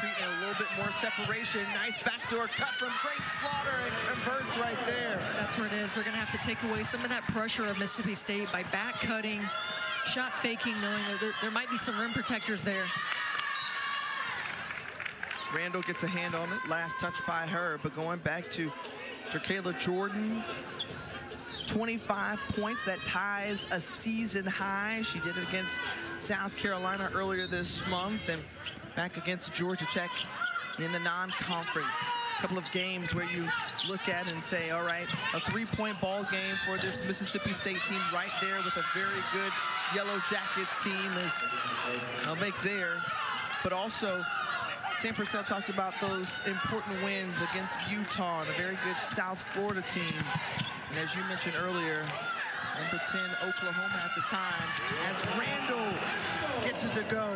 creating a little bit more separation. Nice backdoor cut from Grace Slaughter and converts right there. That's where it is. They're going to have to take away some of that pressure of Mississippi State by back cutting, shot faking, knowing that there might be some rim protectors there. Randall gets a hand on it. Last touch by her, but going back to Jacayla Jordan, 25 points. That ties a season high. She did it against South Carolina earlier this month and back against Georgia Tech in the non-conference. A couple of games where you look at and say, all right, a three-point ball game for this Mississippi State team right there with a very good Yellow Jackets team is I'll make there. But also, Sam Purcell talked about those important wins against Utah and a very good South Florida team. And as you mentioned earlier, number 10 Oklahoma at the time, as Randall gets it to go.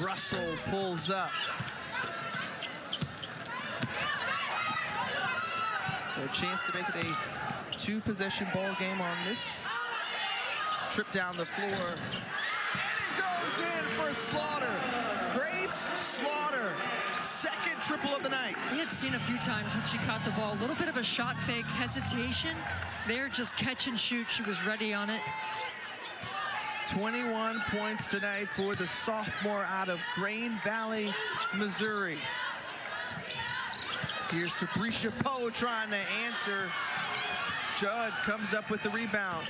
Russell pulls up. So a chance to make it a two-possession ball game on this trip down the floor. And it goes in for Slaughter. Grace Slaughter, second triple of the night. We had seen a few times when she caught the ball, a little bit of a shot fake hesitation. There, just catch and shoot. She was ready on it. 21 points tonight for the sophomore out of Grain Valley, Missouri. Here's Tabrisha Poe trying to answer. Judd comes up with the rebound,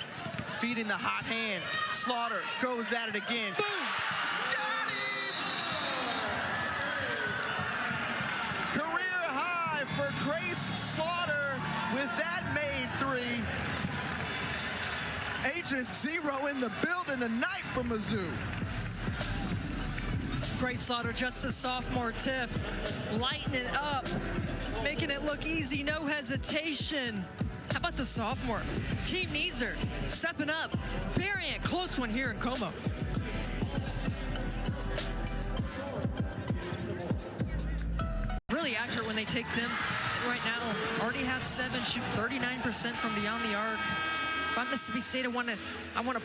feeding the hot hand. Slaughter goes at it again. Boom! Got for Grace Slaughter with that made three. Agent Zero in the building tonight for Mizzou. Grace Slaughter, just a sophomore tip, lighting it up, making it look easy, no hesitation. How about the sophomore? Team needs her, stepping up. Variant, close one here in Como. Really accurate when they take them. Right now, already have 7, shoot 39% from beyond the arc. If I'm Mississippi State, I want to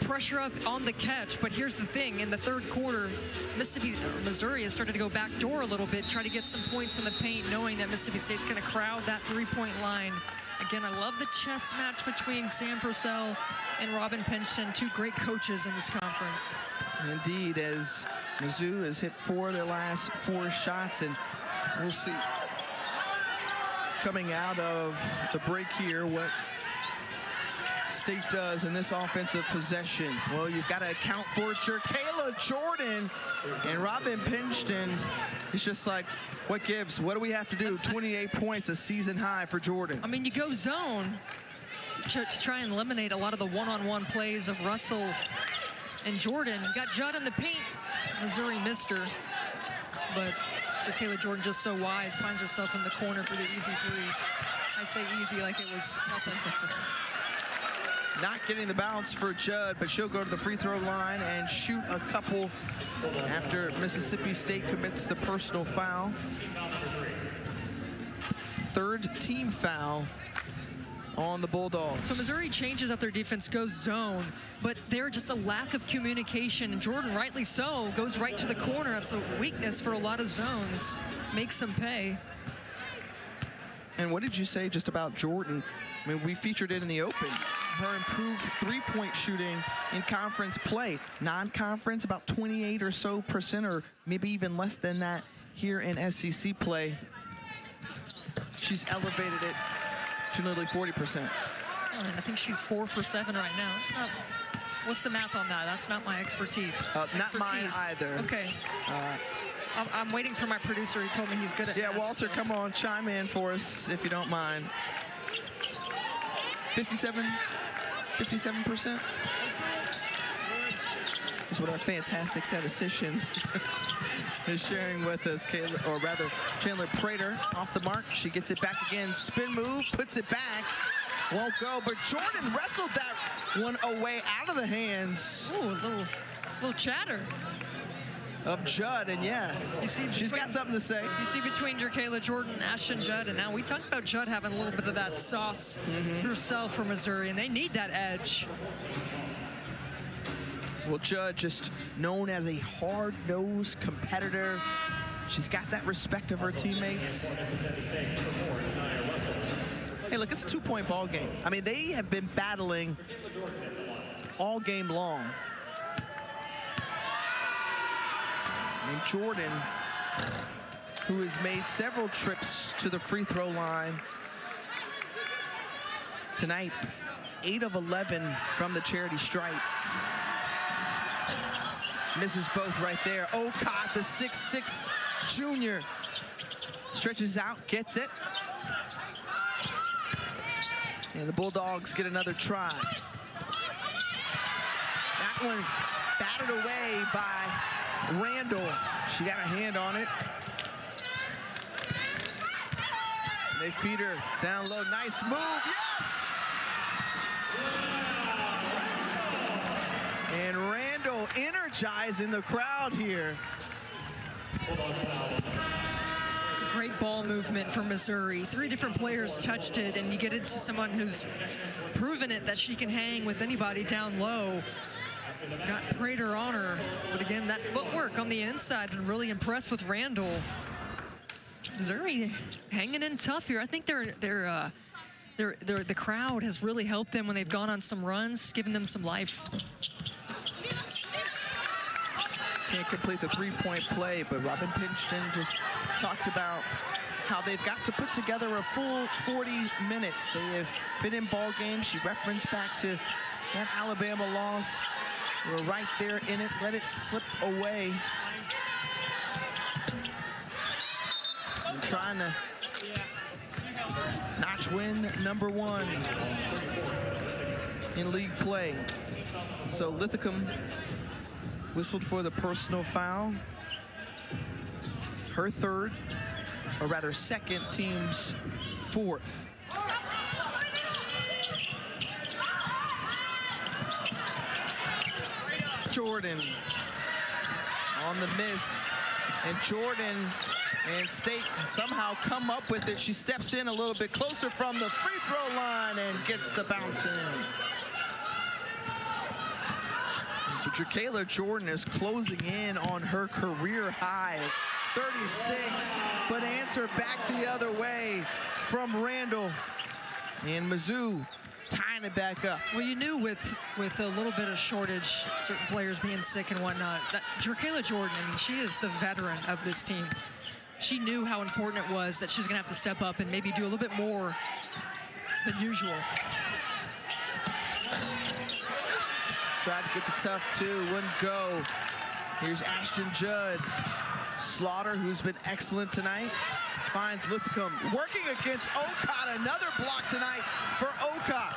pressure up on the catch. But here's the thing: in the third quarter, Missouri has started to go back door a little bit, try to get some points in the paint, knowing that Mississippi State's going to crowd that three-point line. Again, I love the chess match between Sam Purcell and Robin Pinchton, two great coaches in this conference. Indeed, as Mizzou has hit 4 of their last 4 shots, and we'll see coming out of the break here what State does in this offensive possession. Well, you've got to account for Kayla Jordan, and Robin Pinchton is just like, what gives? What do we have to do? 28 points, a season high for Jordan. I mean, you go zone to try and eliminate a lot of the one-on-one plays of Russell and Jordan. Got Judd in the paint. Missouri missed her, but Kayla Jordan just so wise, finds herself in the corner for the easy three. I say easy like it was nothing. Not getting the bounce for Judd, but she'll go to the free throw line and shoot a couple after Mississippi State commits the personal foul. Third team foul on the Bulldogs. So Missouri changes up their defense, goes zone, but there's just a lack of communication, and Jordan, rightly so, goes right to the corner. That's a weakness for a lot of zones. Makes them pay. And what did you say just about Jordan? I mean, we featured it in the open. Her improved three-point shooting in conference play. Non-conference, about 28% or so, or maybe even less than that here in SEC play. She's elevated it to nearly 40%. I think she's 4 for 7 right now. It's not. What's the math on that? That's not my expertise. Not mine either. Okay. I'm waiting for my producer. He told me he's good at Yeah, that, Walter, so. come on, chime in for us if you don't mind. 57%? Is what our fantastic statistician is sharing with us, Kayla, or rather Chandler Prater off the mark. She gets it back again, spin move, puts it back, won't go, but Jordan wrestled that one away out of the hands. Ooh, a little chatter. Of Judd, and yeah, You see she's got something to say. You see between Kayla Jordan, Ashton Judd, and now we talked about Judd having a little bit of that sauce herself for Missouri, and they need that edge. Well, Judd, just known as a hard-nosed competitor. She's got that respect of her teammates. Hey, look, it's a 2-point ball game. I mean, they have been battling all game long. And Jordan, who has made several trips to the free throw line tonight, 8 of 11 from the charity stripe. Misses both right there. Okot, the 6'6" junior, stretches out, gets it. And the Bulldogs get another try. That one batted away by Randall. She got a hand on it. They feed her down low. Nice move. Yes! And Randall energizing the crowd here. Great ball movement for Missouri. 3 different players touched it, and you get it to someone who's proven it that she can hang with anybody down low. Got Prater on her, but again, that footwork on the inside, and really impressed with Randall. Missouri hanging in tough here. I think the crowd has really helped them when they've gone on some runs, given them some life. Can't complete the 3-point play, but Robin Pinchton just talked about how they've got to put together a full 40 minutes. They have been in ball games. She referenced back to that Alabama loss. We're right there in it. Let it slip away. I'm trying to Notch win #1 in league play. So Lithicum whistled for the personal foul. Her third, or rather second, team's fourth. Jordan on the miss, and Jordan and State somehow come up with it. She steps in a little bit closer from the free throw line and gets the bounce in. So Jacayla Jordan is closing in on her career high, 36, but answer back the other way from Randall. And Mizzou tying it back up. Well, you knew with a little bit of shortage, certain players being sick and whatnot, that Jacayla Jordan, I mean, she is the veteran of this team. She knew how important it was that she was going to have to step up and maybe do a little bit more than usual. Tried to get the tough two, wouldn't go. Here's Ashton Judd. Slaughter, who's been excellent tonight, finds Lithicum working against Okot. Another block tonight for Okot.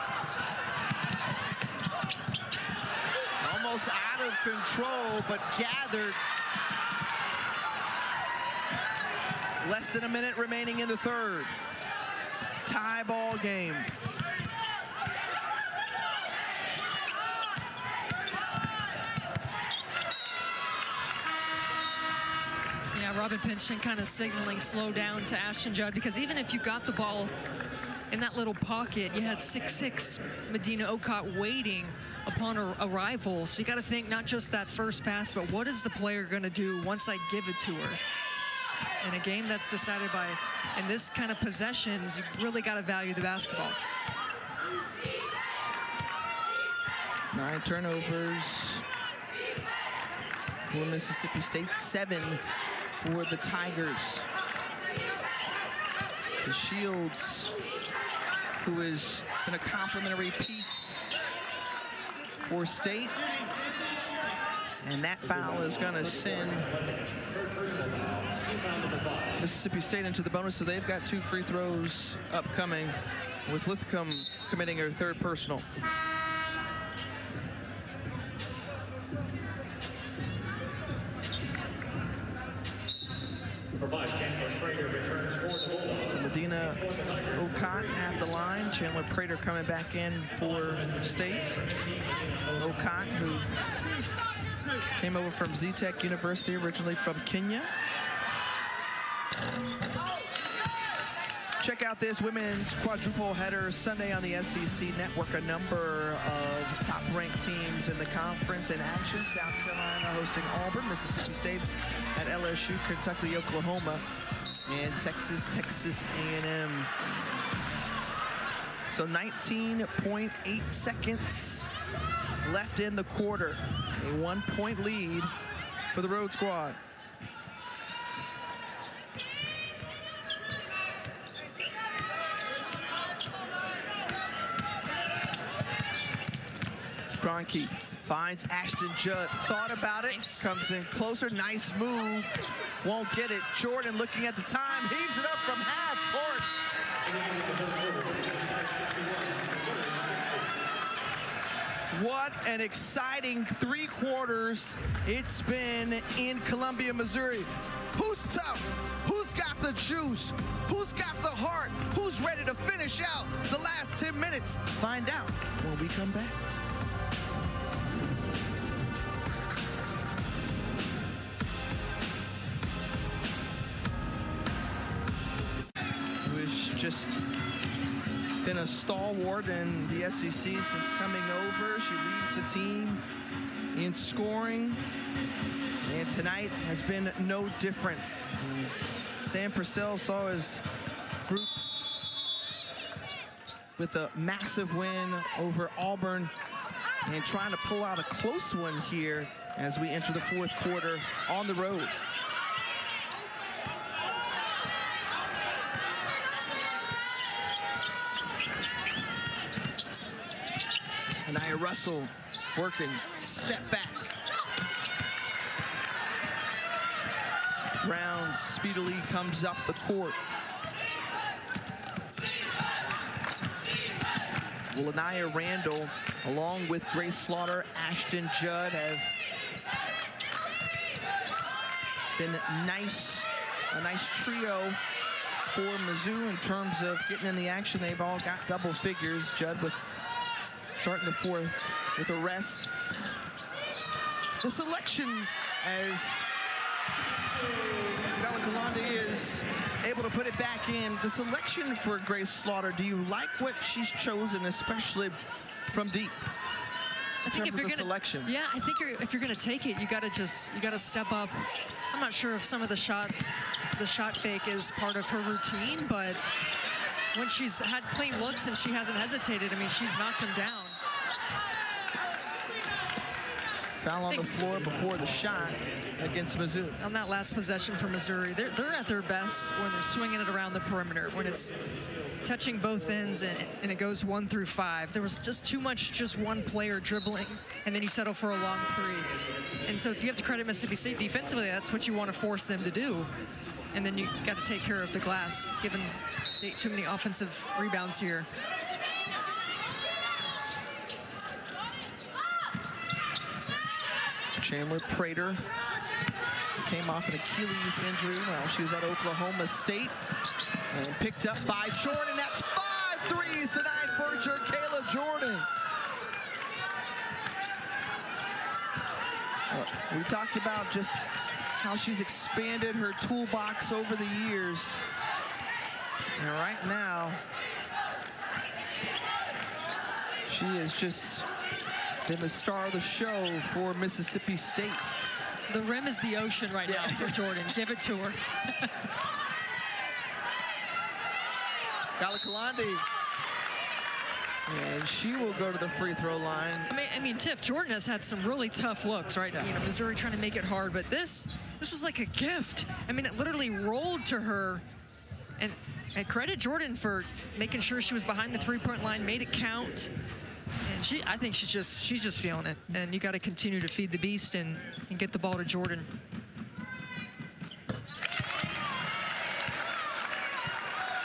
Almost out of control, but gathered. Less than a minute remaining in the third. Tie ball game. Yeah, Robin Pinchton kind of signaling slow down to Ashton Judd, because even if you got the ball in that little pocket, you had 6'6" Medina Okot waiting upon her arrival. So you got to think not just that first pass, but what is the player going to do once I give it to her? In a game that's decided by, in this kind of possessions, you really got to value the basketball. 9 turnovers for Mississippi State, 7 for the Tigers. To Shields, who has been a complimentary piece for State. And that foul is going to send Mississippi State into the bonus, so they've got 2 free throws upcoming, with Lithicum committing her third personal. So Medina Okot at the line. Chandler Prater coming back in for State. Okot, who came over from Z-Tech University, originally from Kenya. Check out this women's quadruple header Sunday on the SEC Network. A number of top-ranked teams in the conference in action. South Carolina hosting Auburn, Mississippi State at LSU, Kentucky, Oklahoma, and Texas A&M. So 19.8 seconds left in the quarter. A 1-point lead for the road squad. Gronke finds Ashton Judd, thought about it, comes in closer, nice move, won't get it. Jordan looking at the time, heaves it up from half court. What an exciting 3 quarters it's been in Columbia, Missouri. Who's tough? Who's got the juice? Who's got the heart? Who's ready to finish out the last 10 minutes? Find out when we come back. Just been a stalwart in the SEC since coming over. She leads the team in scoring, and tonight has been no different. Sam Purcell saw his group with a massive win over Auburn, and trying to pull out a close one here as we enter the 4th quarter on the road. Nia Russell working, step back. Brown speedily comes up the court. Well, Anaya Randall, along with Grace Slaughter, Ashton Judd, have been a nice trio for Mizzou in terms of getting in the action. They've all got double figures. Judd with starting the fourth with a rest. The selection as Galakalandi is able to put it back in. The selection for Grace Slaughter, do you like what she's chosen, especially from deep? I think if you're gonna, selection. Yeah, I think if you're gonna take it, you gotta step up. I'm not sure if some of the shot fake is part of her routine, but when she's had clean looks and she hasn't hesitated, I mean, she's knocked them down. Foul on the floor before the shot against Mizzou. On that last possession for Missouri, they're at their best when they're swinging it around the perimeter, when it's touching both ends and it goes 1 through 5. There was just too much just one player dribbling, and then you settle for a long three. And so you have to credit Mississippi State defensively. That's what you want to force them to do. And then you got to take care of the glass, giving State too many offensive rebounds here. Chandler Prater came off an Achilles injury while she was at Oklahoma State and picked up by Jordan. That's 5 threes tonight for Jerkayla Jordan. We talked about just how she's expanded her toolbox over the years. And right now, she is just been the star of the show for Mississippi State. The rim is the ocean right now for Jordan. Give it to her. Galakalandi. And she will go to the free throw line. I mean, Tiff, Jordan has had some really tough looks, right? Yeah. You know, Missouri trying to make it hard, but this is like a gift. I mean, it literally rolled to her. And credit Jordan for making sure she was behind the three-point line, made it count. And I think she's just feeling it. And you got to continue to feed the beast and get the ball to Jordan.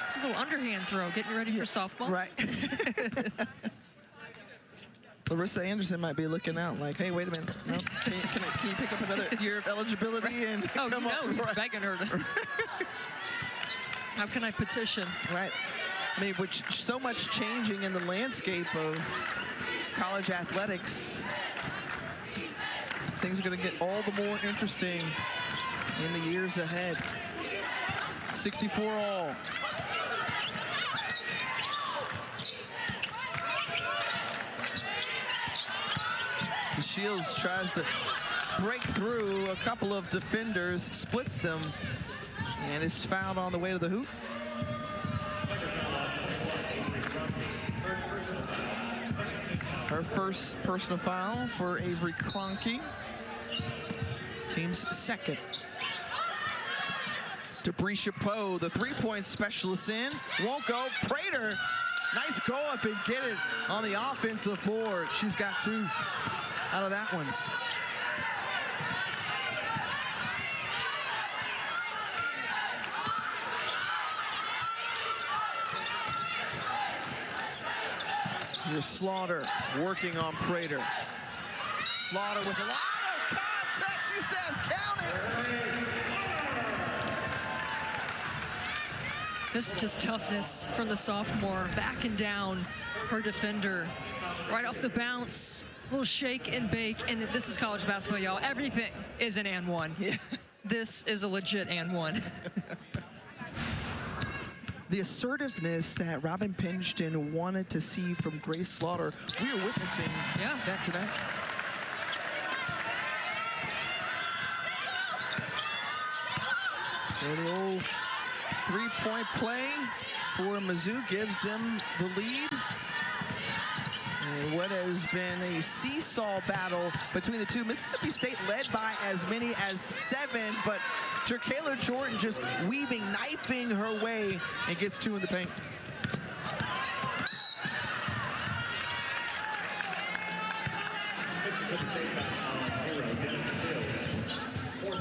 It's a little underhand throw, getting ready for softball. Right. Larissa Anderson might be looking out like, hey, wait a minute. No, can you pick up another year of eligibility? And Oh, come you know, on. he's begging her to. How can I petition? Right. I mean, which so much changing in the landscape of college athletics. Things are going to get all the more interesting in the years ahead. 64 all. DeShields tries to break through a couple of defenders, splits them, and is fouled on the way to the hoop. Her first personal foul for Avery Kroenke. Team's second. Debrisha Poe, the three-point specialist in. Won't go. Prater, nice go up and get it on the offensive board. She's got 2 out of that one. Here's Slaughter working on Prater. Slaughter with a lot of contact. She says, count it. This is just toughness from the sophomore, backing down her defender. Right off the bounce, little shake and bake, and this is college basketball, y'all. Everything is an and one. Yeah. This is a legit and one. The assertiveness that Robin Pingeton wanted to see from Grace Slaughter, we are witnessing that tonight. And the old three-point play for Mizzou gives them the lead. And what has been a seesaw battle between the two. Mississippi State led by as many as 7, but Jerkayla Jordan just weaving, knifing her way, and gets 2 in the paint.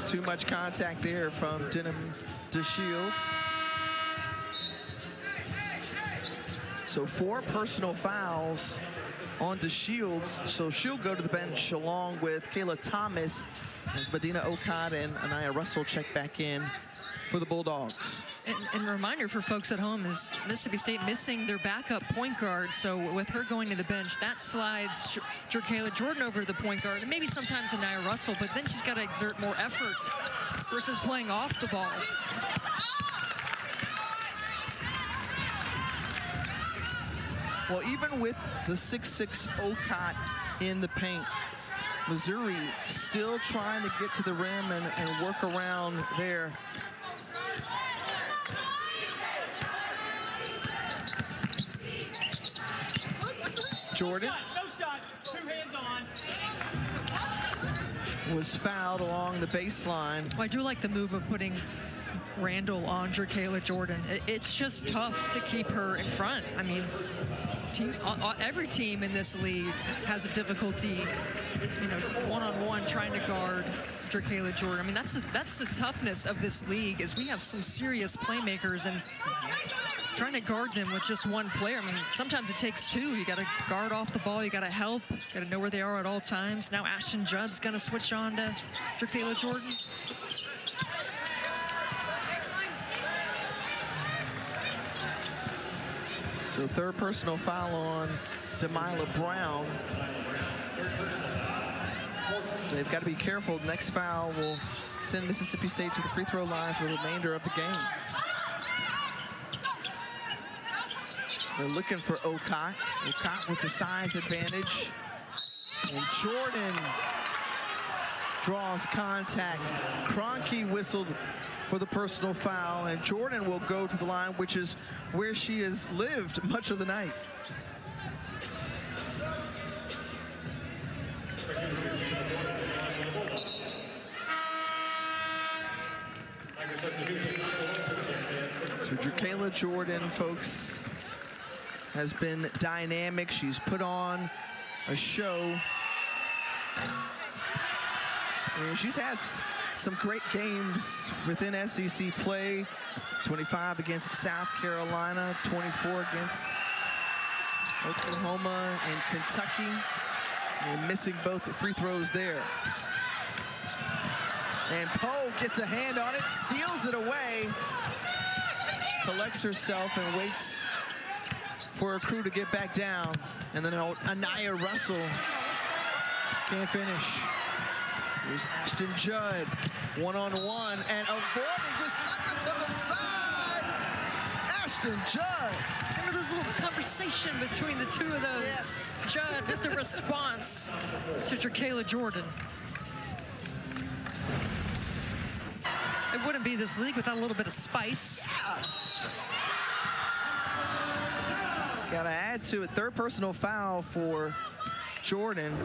Too much contact there from Denham DeShields. So 4 personal fouls onto Shields, so she'll go to the bench along with Kayla Thomas as Medina Okot and Anaya Russell check back in for the Bulldogs. And a reminder for folks at home is Mississippi State missing their backup point guard, so with her going to the bench, that slides Jerkayla Jordan over to the point guard, and maybe sometimes Anaya Russell, but then she's got to exert more effort versus playing off the ball. Well, even with the 6'6" Okot in the paint, Missouri still trying to get to the rim and work around there. Jordan was fouled along the baseline. Well, I do like the move of putting Randall on Jerkayla Jordan. It's just tough to keep her in front. I mean, every team in this league has a difficulty, one-on-one trying to guard Jerkayla Jordan. I mean, that's the toughness of this league, is we have some serious playmakers, and trying to guard them with just one player. I mean, sometimes it takes 2. You got to guard off the ball. You got to help. Got to know where they are at all times. Now Ashton Judd's going to switch on to Jerkayla Jordan. So 3rd personal foul on Demila Brown. So they've got to be careful. The next foul will send Mississippi State to the free throw line for the remainder of the game. They're looking for Okot. Okot with the size advantage. And Jordan draws contact. Kroenke whistled for the personal foul, and Jordan will go to the line, which is where she has lived much of the night. So Jerkayla Jordan, folks, has been dynamic. She's put on a show. And she's had some great games within SEC play. 25 against South Carolina, 24 against Oklahoma and Kentucky. And missing both free throws there. And Poe gets a hand on it, steals it away, collects herself and waits for her crew to get back down. And then Anaya Russell can't finish. Here's Ashton Judd, one-on-one, and avoiding, just stuck it to the side. Ashton Judd. Remember there's a little conversation between the two of those. Yes. Judd with the response to Jerkayla Jordan. It wouldn't be this league without a little bit of spice. Gotta add to it. 3rd personal foul for Jordan.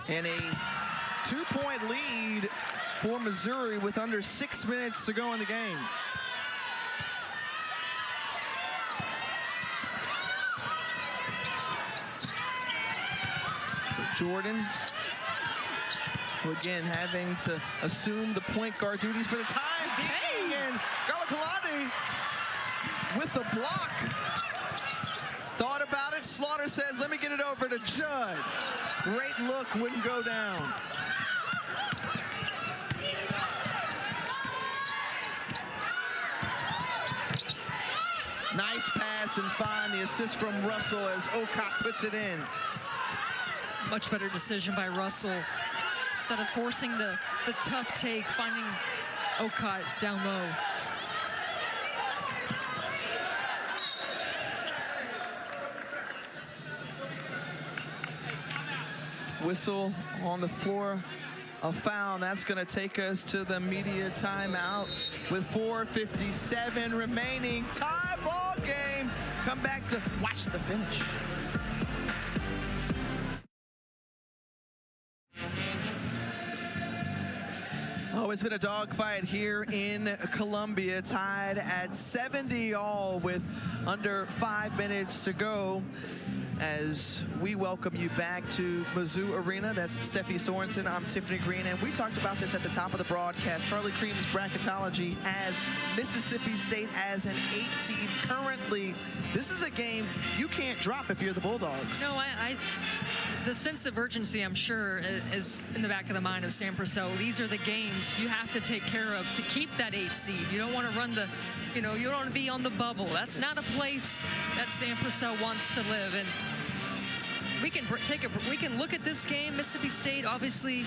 And a 2-point lead for Missouri with under 6 minutes to go in the game. So Jordan, who again having to assume the point guard duties for the time being, and Galakalani with the block. Thought about it, Slaughter says, let me get it over to Judd. Great look, wouldn't go down. Nice pass and find the assist from Russell as Okot puts it in. Much better decision by Russell. Instead of forcing the tough take, finding Okot down low. Whistle on the floor, a foul. That's going to take us to the media timeout with 4:57 remaining. Tie ball game. Come back to watch the finish. Oh, it's been a dogfight here in Columbia, tied at 70 all with under 5 minutes to go. as we welcome you back to Mizzou Arena. That's Steffi Sorensen. I'm Tiffany Green, and we talked about this at the top of the broadcast. Charlie Cream's bracketology has Mississippi State as an 8 seed. Currently, this is a game you can't drop if you're the Bulldogs. No, the sense of urgency, I'm sure, is in the back of the mind of Sam Purcell. These are the games you have to take care of to keep that 8 seed. You don't want to run the, you don't want to be on the bubble. That's not a place that Sam Purcell wants to live. And we can look at this game. Mississippi State obviously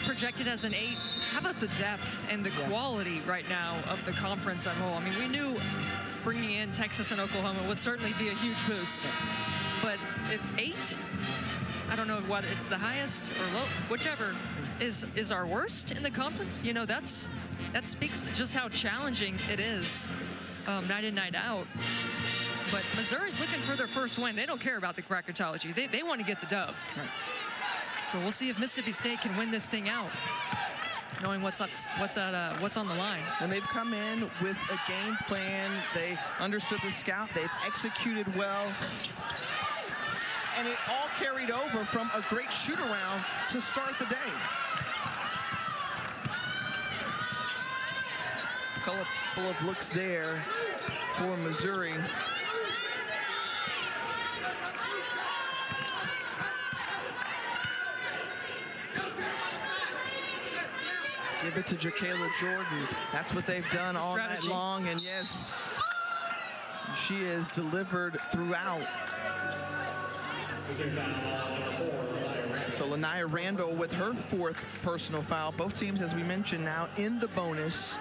projected as an 8. How about the depth and the quality right now of the conference at whole? I mean, we knew bringing in Texas and Oklahoma would certainly be a huge boost. But if 8, I don't know what it's the highest or low, whichever is our worst in the conference. That speaks to just how challenging it is night in, night out. But Missouri's looking for their first win. They don't care about the bracketology. They want to get the dub. Right. So we'll see if Mississippi State can win this thing out, knowing what's on the line. And they've come in with a game plan. They understood the scout. They've executed well. And it all carried over from a great shoot-around to start the day. A couple of looks there for Missouri. Give it to Jacayla Jordan. That's what they've done all night long. And yes, she is delivered throughout. So Lanaya Randall with her 4th personal foul. Both teams, as we mentioned, now in the bonus.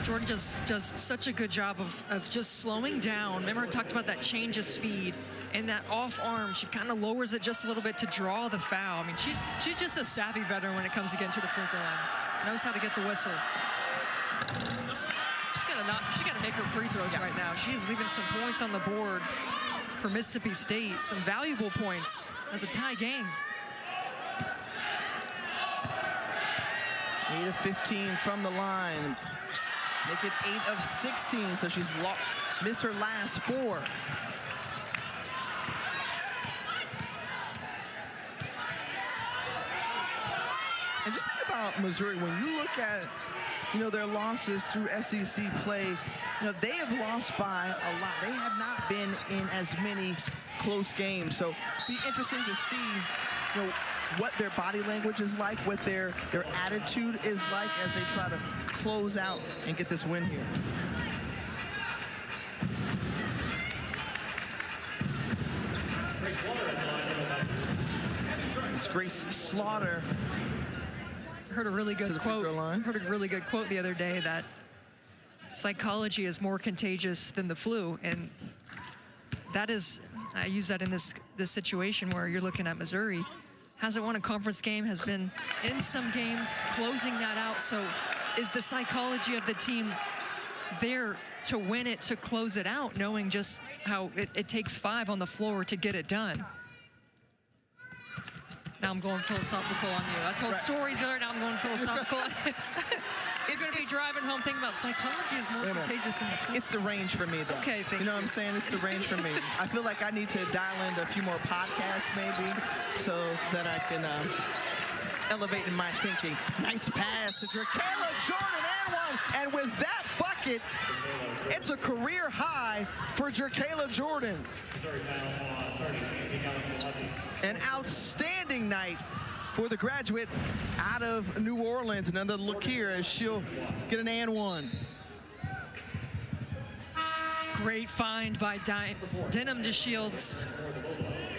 Jordan does such a good job of just slowing down. Remember, I talked about that change of speed and that off arm. She kind of lowers it just a little bit to draw the foul. I mean, she's just a savvy veteran when it comes to getting to the free throw line. Knows how to get the whistle. She got to make her free throws right now. She's leaving some points on the board for Mississippi State. Some valuable points as a tie game. 8 of 15 from the line. Make it 8 of 16, so she's missed her last 4. And just think about Missouri. When you look at, their losses through SEC play, they have lost by a lot. They have not been in as many close games. So it'll be interesting to see, what their body language is like, what their attitude is like as they try to close out and get this win here. It's Grace Slaughter. Heard a really good quote. Heard a really good quote the other day that psychology is more contagious than the flu, and that is, I use that in this situation where you're looking at Missouri. Hasn't won a conference game, has been in some games, closing that out. So is the psychology of the team there to win it, to close it out, knowing just how it takes 5 on the floor to get it done? Now I'm going philosophical on you. I told stories earlier, now I'm going philosophical. You're going to be driving home thinking about psychology is more contagious than the flu. It's the range for me, though. Okay, thank you. You know what I'm saying? It's the range for me. I feel like I need to dial in a few more podcasts, maybe, so that I can elevate in my thinking. Nice pass to Jacayla Jordan and one. And with that bucket, it's a career high for Jacayla Jordan. An outstanding night for the graduate out of New Orleans. Another look here as she'll get an and one. Great find by Denham DeShields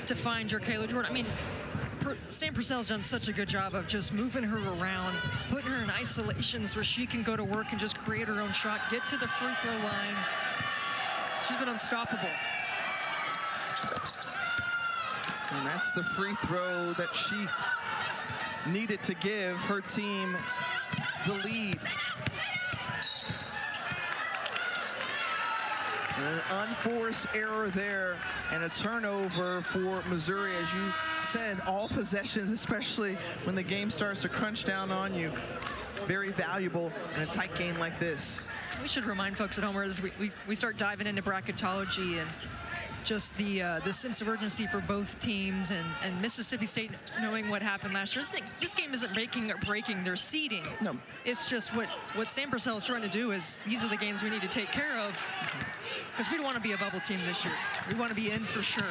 to find Jacayla Jordan. I mean, Sam Purcell's done such a good job of just moving her around, putting her in isolations where she can go to work and just create her own shot, get to the free throw line. She's been unstoppable. And that's the free throw that she needed to give her team the lead. An unforced error there and a turnover for Missouri. As you said, all possessions, especially when the game starts to crunch down on you, very valuable in a tight game like this. We should remind folks at home as we start diving into bracketology and just the sense of urgency for both teams, and Mississippi State knowing what happened last year. This game isn't making or breaking their seeding. No. It's just what Sam Purcell is trying to do is these are the games we need to take care of because we don't want to be a bubble team this year. We want to be in for sure.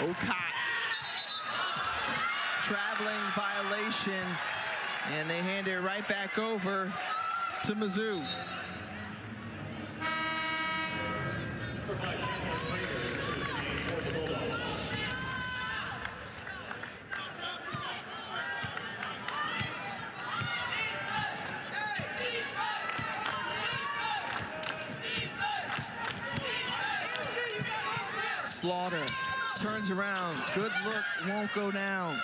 Okot. Traveling violation, and they hand it right back over to Mizzou. Slaughter turns around, good look, won't go down.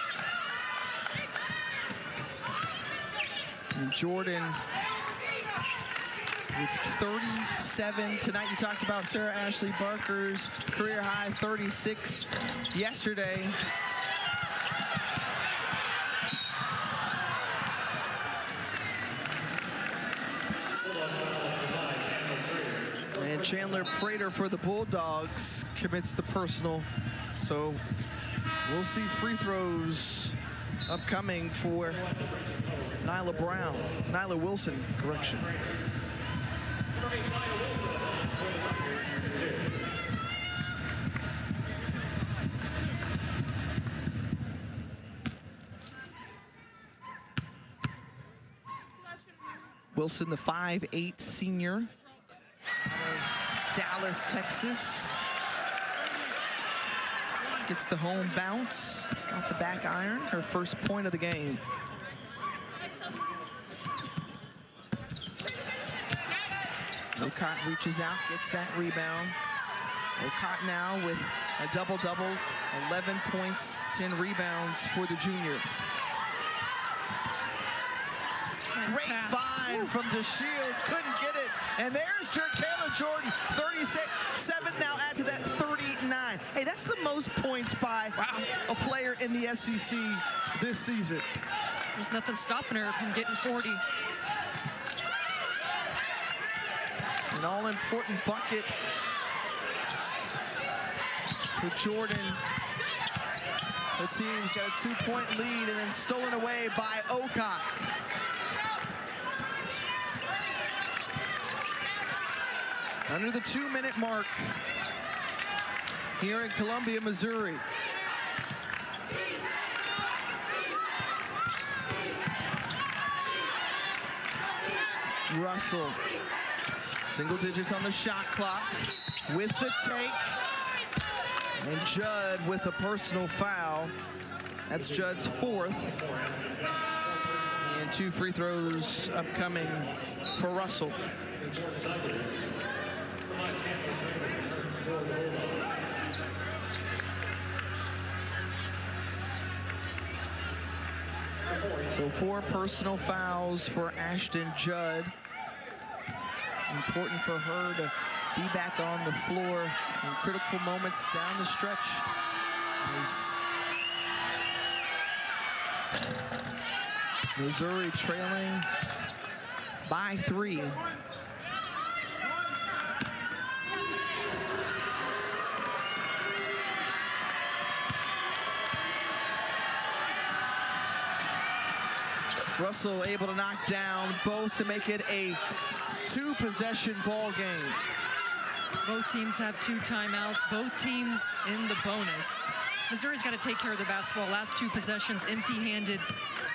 And Jordan with 37 tonight. You talked about Sarah Ashley Barker's career high 36 yesterday. And Chandler Prater for the Bulldogs commits the personal. So we'll see free throws upcoming for Nyla Wilson, correction. Wilson, the 5'8" senior out of Dallas, Texas. Gets the home bounce off the back iron, her first point of the game. Okot reaches out, gets that rebound. Okot now with a double-double, 11 points, 10 rebounds for the junior. Nice Great pass. find from DeShields, couldn't get it. And there's Jerkayla Jordan, 36, 7 now add to that 39. Hey, that's the most points by a player in the SEC this season. There's nothing stopping her from getting 40. An all-important bucket for Jordan. The team's got a 2-point lead and then stolen away by Okot. Under the 2-minute mark here in Columbia, Missouri. Russell, single digits on the shot clock with the take. And Judd with a personal foul. That's Judd's 4th. And 2 free throws upcoming for Russell. So 4 personal fouls for Ashton Judd. Important for her to be back on the floor in critical moments down the stretch. As Missouri trailing by 3. Russell able to knock down both to make it a 2-possession ball game. Both teams have 2 timeouts. Both teams in the bonus. Missouri's got to take care of the basketball. Last 2 possessions empty-handed.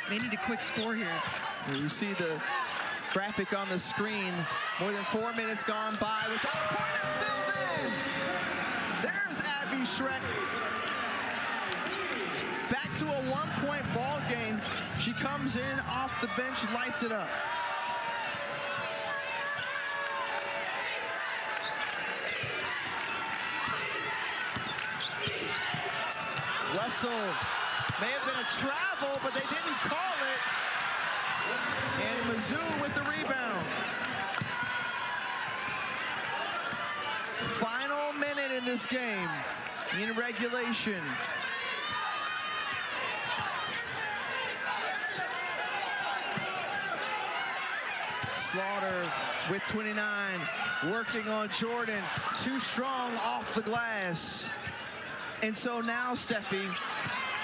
They need a quick score here. And you see the graphic on the screen. More than 4 minutes gone by without a point until then. There's Abby Schreck. Back to a 1-point ball game. She comes in off the bench, lights it up. Russell may have been a travel, but they didn't call it. And Mizzou with the rebound. Final minute in this game in regulation. Slaughter with 29, working on Jordan, too strong off the glass. And so now, Steffi,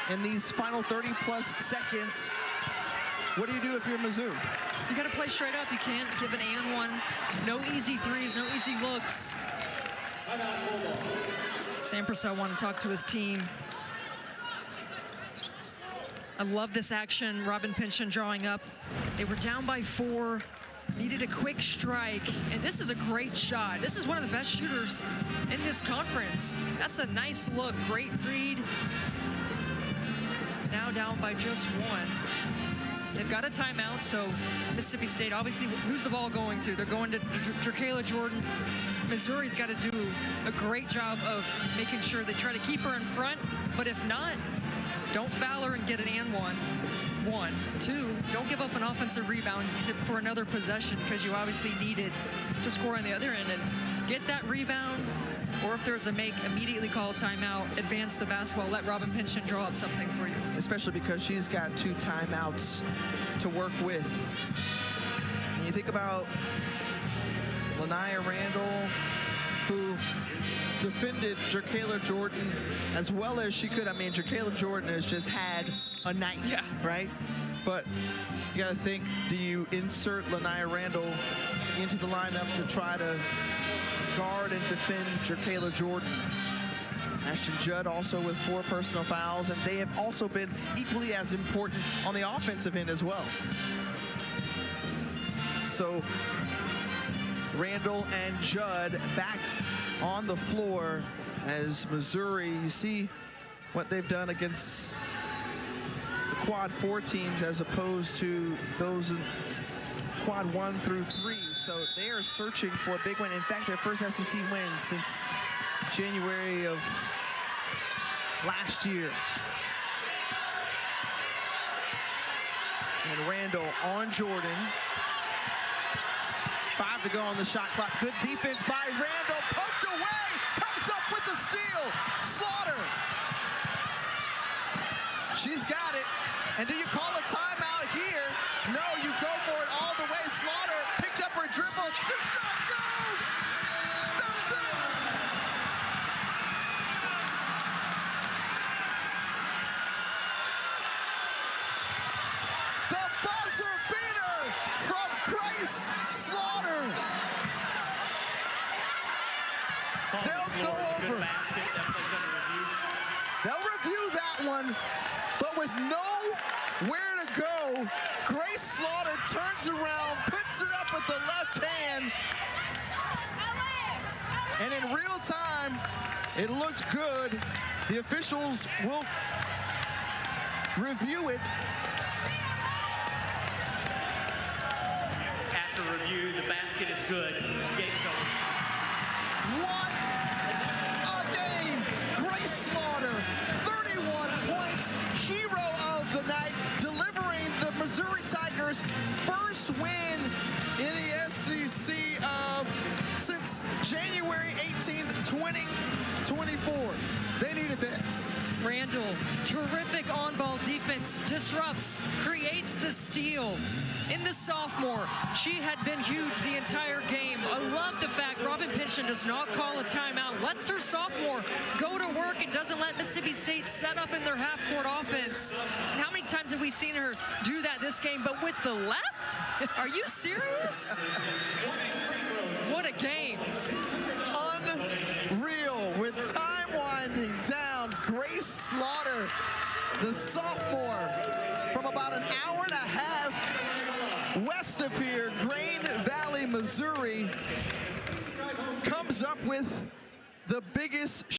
in these final 30-plus seconds, what do you do if you're Mizzou? You got to play straight up. You can't give an and one. No easy threes, no easy looks. Sam Purcell wanted to talk to his team. I love this action. Robin Pinchton drawing up. They were down by 4, needed a quick strike, and this is a great shot. This is one of the best shooters in this conference. That's a nice look, great read. Now down by just 1. They've got a timeout, so Mississippi State, obviously, who's the ball going to? They're going to Jerkayla Jordan. Missouri's got to do a great job of making sure they try to keep her in front, but if not, don't foul her and get an and one. 2, don't give up an offensive rebound for another possession, because you obviously need it to score on the other end. And get that rebound, or if there's a make, immediately call a timeout, advance the basketball, let Robin Pinchton draw up something for you. Especially because she's got 2 timeouts to work with. And you think about Lanaya Randall, who defended Jerkayla Jordan as well as she could. I mean, Jerkayla Jordan has just had a night, right? But you got to think, do you insert Lanaya Randall into the lineup to try to guard and defend Jerkayla Jordan? Ashton Judd also with 4 personal fouls, and they have also been equally as important on the offensive end as well. So Randall and Judd back on the floor as Missouri, you see what they've done against the quad 4 teams as opposed to those in quad 1 through 3. So they are searching for a big win. In fact, their first SEC win since January of last year. And Randall on Jordan. 5 to go on the shot clock. Good defense by Randall. Poked away. Comes up with the steal. Slaughter. She's got it. And do you call a timeout here? No, you go for it all the way. Slaughter picked up her dribble. The shot goes. That's it. The buzzer beater from Grace Slaughter. They'll go over. They'll review that one, but with nowhere to go, Grace Slaughter turns around, puts it up with the left hand, and in real time, it looked good. The officials will review it. After review, the basket is good. Game's over. What a game! Grace Slaughter, 31 points, hero of the night, delivering the Missouri Tigers' first win in the SEC since January 18th, 2024. They needed this. Randall, terrific on-ball defense, disrupts, creates the steal. In the sophomore, she had been huge the entire game. I love the fact Robin Pinchton does not call a timeout, lets her sophomore go to work and doesn't let Mississippi State set up in their half-court offense. And how many times have we seen her do that this game, but with the left? Are you serious? What a game. Unreal. With time winding down, Grace Slaughter, the sophomore, from about an hour and a half west of here, Grain Valley, Missouri, comes up with the biggest